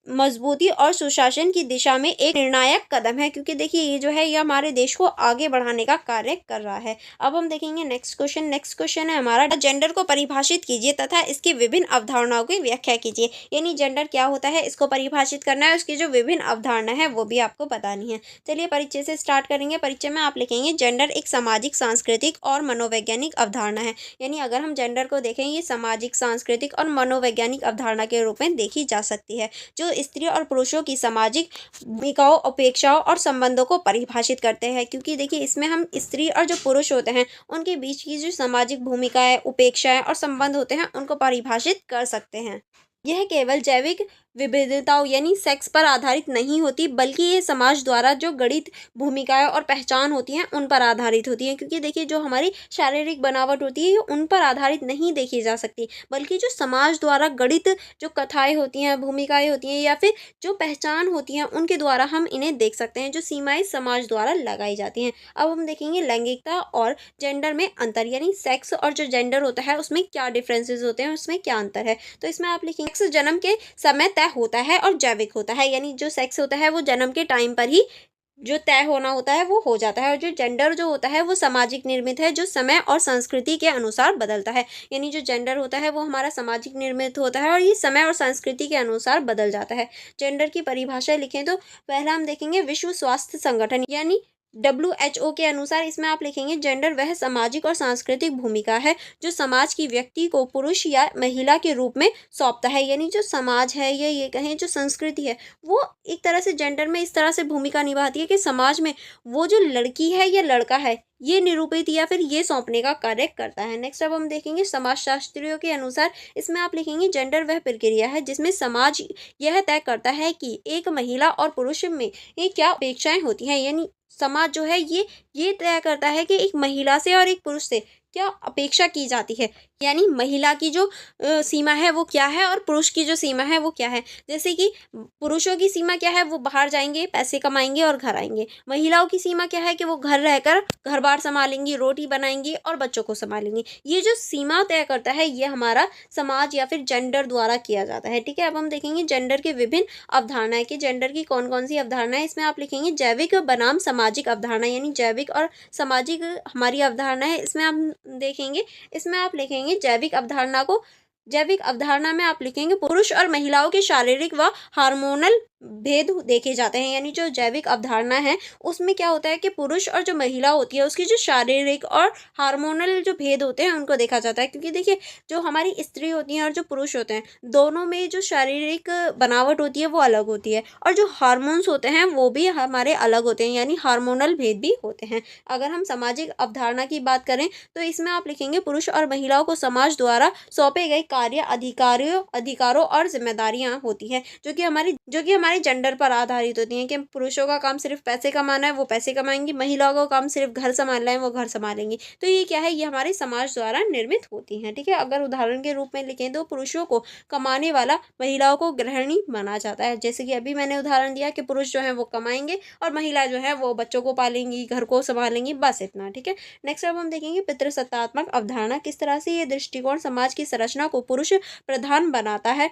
मजबूती और सुशासन की दिशा में एक निर्णायक कदम है, क्योंकि देखिए ये जो है ये हमारे देश को आगे बढ़ाने का कार्य कर रहा है। अब हम देखेंगे नेक्स्ट क्वेश्चन है हमारा, जेंडर को परिभाषित कीजिए तथा इसकी विभिन्न अवधारणाओं की व्याख्या कीजिए। यानी जेंडर क्या होता है इसको परिभाषित करना है, उसकी जो विभिन्न अवधारणा है वो भी आपको बतानी है। चलिए परिचय से स्टार्ट करेंगे। परिचय में आप लिखेंगे जेंडर एक सामाजिक, सांस्कृतिक और मनोवैज्ञानिक अवधारणा है। यानी अगर हम जेंडर को देखें ये सामाजिक, सांस्कृतिक और मनोवैज्ञानिक अवधारणा के रूप में देखी जा सकती है, जो स्त्री और पुरुषों की सामाजिक भूमिकाओं, अपेक्षाओं और संबंधों को परिभाषित करते हैं। क्योंकि देखिए इसमें हम स्त्री और जो पुरुष होते हैं उनके बीच की जो सामाजिक भूमिकाएं, उपेक्षाएं और संबंध होते हैं उनको परिभाषित कर सकते हैं। यह केवल जैविक विविधताओं यानी सेक्स पर आधारित नहीं होती, बल्कि ये समाज द्वारा जो गढ़ित भूमिकाएं और पहचान होती हैं उन पर आधारित होती हैं। क्योंकि देखिए जो हमारी शारीरिक बनावट होती है ये उन पर आधारित नहीं देखी जा सकती, बल्कि जो समाज द्वारा गढ़ित जो कथाएं होती हैं, भूमिकाएं होती हैं या फिर जो पहचान होती हैं उनके द्वारा हम इन्हें देख सकते हैं, जो सीमाएं समाज द्वारा लगाई जाती हैं। अब हम देखेंगे लैंगिकता और जेंडर में अंतर, यानी सेक्स और जो जेंडर होता है उसमें क्या डिफरेंसेस होते हैं, उसमें क्या अंतर है। तो इसमें आप लिखेंगे सेक्स जन्म के समय तय होता है और जैविक होता है, यानी जो सेक्स होता है वो जन्म के टाइम पर ही जो तय होना होता है वो हो जाता है, और जो जेंडर जो होता है वो सामाजिक निर्मित है, जो समय और संस्कृति के अनुसार बदलता है। यानी जो जेंडर होता है वो हमारा सामाजिक निर्मित होता है और ये समय और संस्कृति के अनुसार बदल जाता है। जेंडर की परिभाषा लिखें तो पहला हम देखेंगे विश्व स्वास्थ्य संगठन यानी WHO के अनुसार इसमें आप लिखेंगे जेंडर वह सामाजिक और सांस्कृतिक भूमिका है जो समाज की व्यक्ति को पुरुष या महिला के रूप में सौंपता है। यानी जो समाज है या ये कहें जो संस्कृति है वो एक तरह से जेंडर में इस तरह से भूमिका निभाती है कि समाज में वो जो लड़की है या लड़का है ये निरूपित या फिर ये सौंपने का कार्य करता है। नेक्स्ट अब हम देखेंगे समाजशास्त्रियों के अनुसार इसमें आप लिखेंगे जेंडर वह प्रक्रिया है जिसमें समाज यह तय करता है कि एक महिला और पुरुष में ये क्या अपेक्षाएं होती हैं। यानी समाज जो है ये तय करता है कि एक महिला से और एक पुरुष से क्या अपेक्षा की जाती है, यानी महिला की जो सीमा है वो क्या है और पुरुष की जो सीमा है वो क्या है। जैसे कि पुरुषों की सीमा क्या है, वो बाहर जाएंगे, पैसे कमाएंगे और घर आएंगे। महिलाओं की सीमा क्या है कि वो घर रहकर घर बार संभालेंगी, रोटी बनाएंगी और बच्चों को संभालेंगी। ये जो सीमा तय करता है ये हमारा समाज या फिर जेंडर द्वारा किया जाता है। ठीक है, अब हम देखेंगे जेंडर के विभिन्न अवधारणाएं कि जेंडर की कौन कौन सी अवधारणा है। इसमें आप लिखेंगे जैविक बनाम सामाजिक अवधारणा, यानी जैविक और सामाजिक हमारी अवधारणा है। इसमें आप देखेंगे, इसमें आप लिखेंगे जैविक अवधारणा में आप लिखेंगे पुरुष और महिलाओं के शारीरिक व हार्मोनल भेद देखे जाते हैं, यानी जो जैविक अवधारणा है उसमें क्या होता है कि पुरुष और जो महिला होती है उसकी जो शारीरिक और हार्मोनल जो भेद होते हैं उनको देखा जाता है। क्योंकि देखिए, जो हमारी स्त्री होती हैं और जो पुरुष होते हैं, दोनों में जो शारीरिक बनावट होती है वो अलग होती है, और जो हार्मोन्स होते हैं वो भी हमारे अलग होते हैं, यानी हार्मोनल भेद भी होते हैं। अगर हम सामाजिक अवधारणा की बात करें तो इसमें आप लिखेंगे पुरुष और महिलाओं को समाज द्वारा सौंपे गए कार्य, अधिकारों और जिम्मेदारियां होती हैं, जो कि हमारी जेंडर पर आधारित होती हैं कि पुरुषों का काम सिर्फ पैसे कमाना है, वो पैसे कमाएंगी, महिलाओं का काम सिर्फ घर संभालना है, वो घर संभालेंगी। तो ये क्या है, ये हमारे समाज द्वारा निर्मित होती हैं। ठीक है, अगर उदाहरण के रूप में लिखें तो पुरुषों को कमाने वाला, महिलाओं को गृहिणी माना जाता है। जैसे कि अभी मैंने उदाहरण दिया कि पुरुष जो है वो कमाएंगे और महिला जो है वो बच्चों को पालेंगी, घर को संभालेंगी, बस इतना। ठीक है, नेक्स्ट अब हम देखेंगे पितृसत्तात्मक अवधारणा, किस तरह से ये दृष्टिकोण समाज की संरचना को पुरुष प्रधान बनाता है,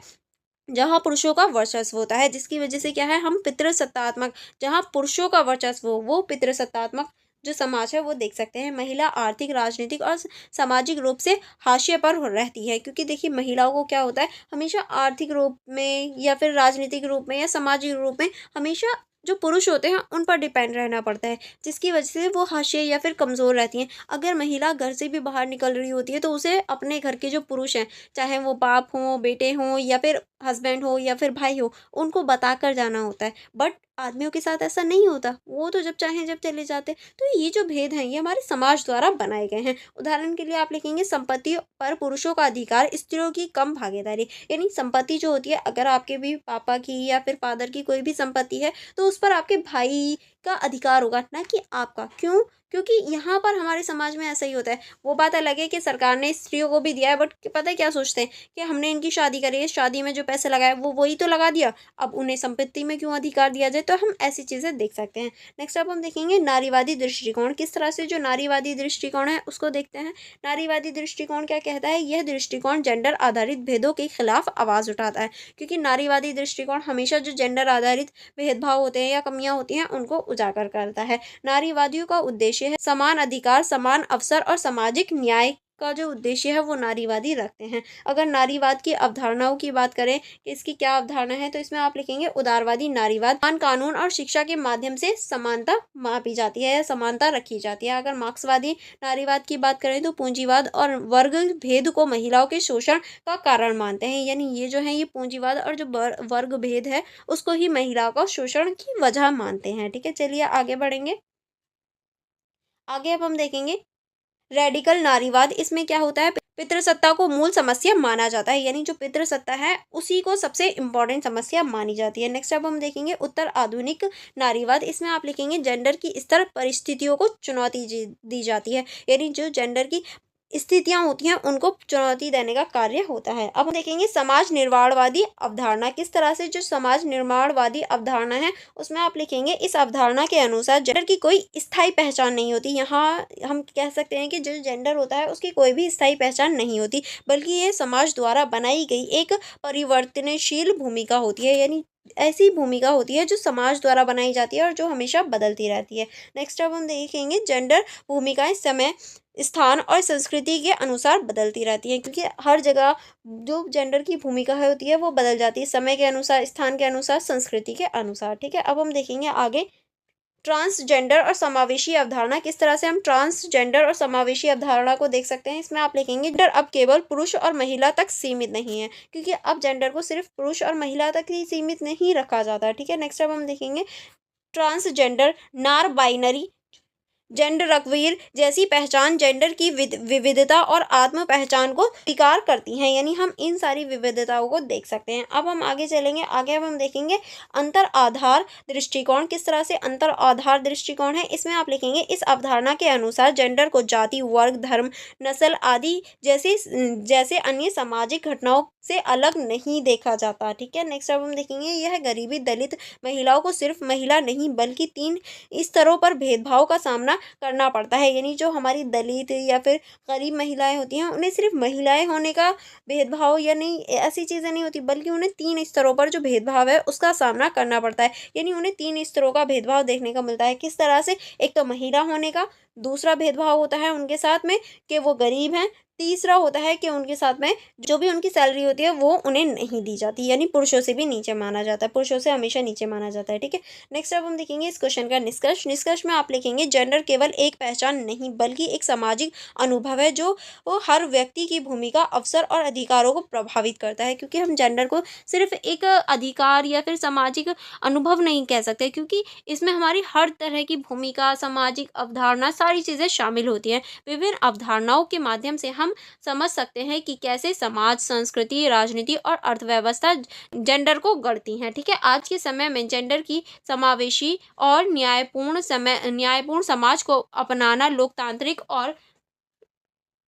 जहाँ पुरुषों का वर्चस्व होता है, जिसकी वजह से क्या है, हम पितृसत्तात्मक, जहाँ पुरुषों का वर्चस्व हो वो पितृसत्तात्मक जो समाज है वो देख सकते हैं। महिला आर्थिक, राजनीतिक और सामाजिक रूप से हाशिए पर रहती है, क्योंकि देखिए महिलाओं को क्या होता है, हमेशा आर्थिक रूप में या फिर राजनीतिक रूप में या सामाजिक रूप में हमेशा जो पुरुष होते हैं उन पर डिपेंड रहना पड़ता है, जिसकी वजह से वो हाशिए या फिर कमज़ोर रहती हैं। अगर महिला घर से भी बाहर निकल रही होती है तो उसे अपने घर के जो पुरुष हैं, चाहे वो बाप हों, बेटे हों या फिर हस्बैंड हो या फिर भाई हो, उनको बताकर जाना होता है। बट आदमियों के साथ ऐसा नहीं होता, वो तो जब चाहें जब चले जाते। तो ये जो भेद हैं ये हमारे समाज द्वारा बनाए गए हैं। उदाहरण के लिए आप लिखेंगे संपत्ति पर पुरुषों का अधिकार, स्त्रियों की कम भागीदारी। यानी संपत्ति जो होती है, अगर आपके भी पापा की या फिर फादर की कोई भी संपत्ति है तो उस पर आपके भाई का अधिकार होगा, ना कि आपका। क्यों? क्योंकि यहाँ पर हमारे समाज में ऐसा ही होता है। वो बात अलग है कि सरकार ने स्त्रियों को भी दिया है, बट पता है क्या सोचते हैं कि हमने इनकी शादी करी है, शादी में जो पैसे लगाए वो वही तो लगा दिया, अब उन्हें संपत्ति में क्यों अधिकार दिया जाए। तो हम ऐसी चीज़ें देख सकते हैं। नेक्स्ट अब हम देखेंगे नारीवादी दृष्टिकोण, किस तरह से जो नारीवादी दृष्टिकोण है उसको देखते हैं। नारीवादी दृष्टिकोण क्या कहता है, यह दृष्टिकोण जेंडर आधारित भेदों के खिलाफ आवाज़ उठाता है, क्योंकि नारीवादी दृष्टिकोण हमेशा जो जेंडर आधारित भेदभाव होते हैं या कमियां होती हैं उनको उजागर करता है। नारीवादियों का उद्देश्य है समान अधिकार, समान अवसर और सामाजिक न्याय का जो उद्देश्य है वो नारीवादी रखते हैं। अगर नारीवाद की अवधारणाओं की बात करें कि इसकी क्या अवधारणा है, तो इसमें आप लिखेंगे उदारवादी नारीवाद, समान कानून और शिक्षा के माध्यम से समानता मापी जाती है या समानता रखी जाती है। अगर मार्क्सवादी नारीवाद की बात करें तो पूंजीवाद और वर्ग भेद को महिलाओं के शोषण का कारण मानते हैं, यानी ये जो है ये पूंजीवाद और जो वर्ग भेद है उसको ही महिलाओं का शोषण की वजह मानते हैं। ठीक है, चलिए आगे बढ़ेंगे। आगे अब हम देखेंगे रेडिकल नारीवाद। इसमें क्या होता है, पितृसत्ता को मूल समस्या माना जाता है, यानी जो पितृसत्ता है उसी को सबसे इम्पोर्टेंट समस्या मानी जाती है। नेक्स्ट अब हम देखेंगे उत्तर आधुनिक नारीवाद। इसमें आप लिखेंगे जेंडर की स्तर परिस्थितियों को चुनौती दी जाती है, यानी जो जेंडर की स्थितियां होती हैं उनको चुनौती देने का कार्य होता है। अब हम देखेंगे समाज निर्माणवादी अवधारणा, किस तरह से जो समाज निर्माणवादी अवधारणा है उसमें आप लिखेंगे इस अवधारणा के अनुसार जेंडर की कोई स्थायी पहचान नहीं होती। यहाँ हम कह सकते हैं कि जो जेंडर होता है उसकी कोई भी स्थायी पहचान नहीं होती, बल्कि ये समाज द्वारा बनाई गई एक परिवर्तनशील भूमिका होती है, यानी ऐसी भूमिका होती है जो समाज द्वारा बनाई जाती है और जो हमेशा बदलती रहती है। नेक्स्ट अब हम देखेंगे जेंडर भूमिकाएं समय, स्थान और संस्कृति के अनुसार बदलती रहती हैं, क्योंकि हर जगह जो जेंडर की भूमिका है होती है वो बदल जाती है, समय के अनुसार, स्थान के अनुसार, संस्कृति के अनुसार। ठीक है, अब हम देखेंगे आगे ट्रांसजेंडर और समावेशी अवधारणा, किस तरह से हम ट्रांसजेंडर और समावेशी अवधारणा को देख सकते हैं। इसमें आप लिखेंगे जेंडर अब केवल पुरुष और महिला तक सीमित नहीं है, क्योंकि अब जेंडर को सिर्फ पुरुष और महिला तक ही सीमित नहीं रखा जाता। ठीक है, नेक्स्ट अब हम देखेंगे ट्रांसजेंडर, नॉन बाइनरी, जेंडर रक्वीर जैसी पहचान जेंडर की विविधता और आत्म पहचान को स्वीकार करती हैं, यानी हम इन सारी विविधताओं को देख सकते हैं। अब हम आगे चलेंगे, आगे अब हम देखेंगे अंतर आधार दृष्टिकोण, किस तरह से अंतर आधार दृष्टिकोण है। इसमें आप लिखेंगे इस अवधारणा के अनुसार जेंडर को जाति, वर्ग, धर्म, नस्ल आदि जैसे अन्य सामाजिक घटनाओं से अलग नहीं देखा जाता। ठीक है, नेक्स्ट अब हम देखेंगे यह गरीबी दलित महिलाओं को सिर्फ महिला नहीं बल्कि 3 स्तरों पर भेदभाव का सामना करना पड़ता है, यानी जो हमारी दलित या फिर गरीब महिलाएं होती हैं उन्हें सिर्फ महिलाएं होने का भेदभाव या नहीं ऐसी चीज़ें नहीं होती, बल्कि उन्हें 3 स्तरों पर जो भेदभाव है उसका सामना करना पड़ता है, यानी उन्हें 3 स्तरों का भेदभाव देखने को मिलता है। किस तरह से, एक तो महिला होने का, दूसरा भेदभाव होता है उनके साथ में कि वो गरीब हैं, तीसरा होता है कि उनके साथ में जो भी उनकी सैलरी होती है वो उन्हें नहीं दी जाती, यानी पुरुषों से भी नीचे माना जाता है, पुरुषों से हमेशा नीचे माना जाता है। ठीक है, नेक्स्ट अब हम देखेंगे इस क्वेश्चन का निष्कर्ष। निष्कर्ष में आप लिखेंगे जेंडर केवल एक पहचान नहीं बल्कि एक सामाजिक अनुभव है जो वो हर व्यक्ति की भूमिका, अवसर और अधिकारों को प्रभावित करता है। क्योंकि हम जेंडर को सिर्फ एक अधिकार या फिर सामाजिक अनुभव नहीं कह सकते, क्योंकि इसमें हमारी हर तरह की भूमिका, सामाजिक अवधारणा, सारी चीज़ें शामिल होती हैं। विभिन्न अवधारणाओं के माध्यम से हम समझ सकते हैं कि कैसे समाज, संस्कृति, राजनीति और अर्थव्यवस्था जेंडर को गढ़ती हैं। ठीक है, आज के समय में जेंडर की समावेशी और न्यायपूर्ण समाज को अपनाना लोकतांत्रिक और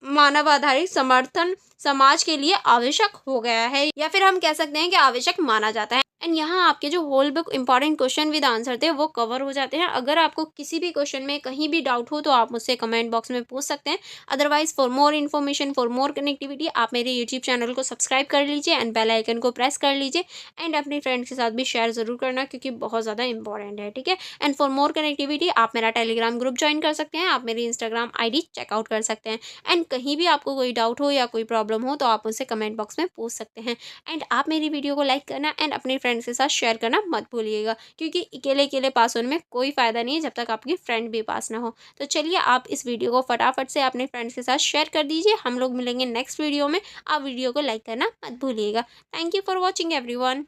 मानवाधारित समर्थन समाज के लिए आवश्यक हो गया है, या फिर हम कह सकते हैं कि आवश्यक माना जाता है। एंड यहाँ आपके जो whole book important question with answer थे वो कवर हो जाते हैं। अगर आपको किसी भी क्वेश्चन में कहीं भी डाउट हो तो आप मुझसे कमेंट बॉक्स में पूछ सकते हैं। Otherwise for more information, for more connectivity, आप मेरे यूट्यूब चैनल को सब्सक्राइब कर लीजिए एंड बेल आइकन को प्रेस कर लीजिए एंड अपने फ्रेंड्स के साथ भी शेयर ज़रूर करना, क्योंकि बहुत ज़्यादा इंपॉर्टेंट है। ठीक है, एंड फॉर मोर कनेक्टिविटी आप मेरा टेलीग्राम ग्रुप ज्वाइन कर सकते हैं, आप मेरी इंस्टाग्राम ID चेकआउट कर सकते हैं। एंड कहीं भी आपको कोई डाउट हो या कोई प्रॉब्लम हो तो आप मुझसे कमेंट बॉक्स में पूछ सकते हैं। एंड आप मेरी वीडियो को लाइक करना एंड अपने फ्रेंड्स के साथ शेयर करना मत भूलिएगा, क्योंकि अकेले अकेले पास होने में कोई फ़ायदा नहीं है जब तक आपकी फ्रेंड भी पास ना हो। तो चलिए आप इस वीडियो को फटाफट से अपने फ्रेंड्स के साथ शेयर कर दीजिए। हम लोग मिलेंगे नेक्स्ट वीडियो में। आप वीडियो को लाइक करना मत भूलिएगा। Thank you for watching everyone.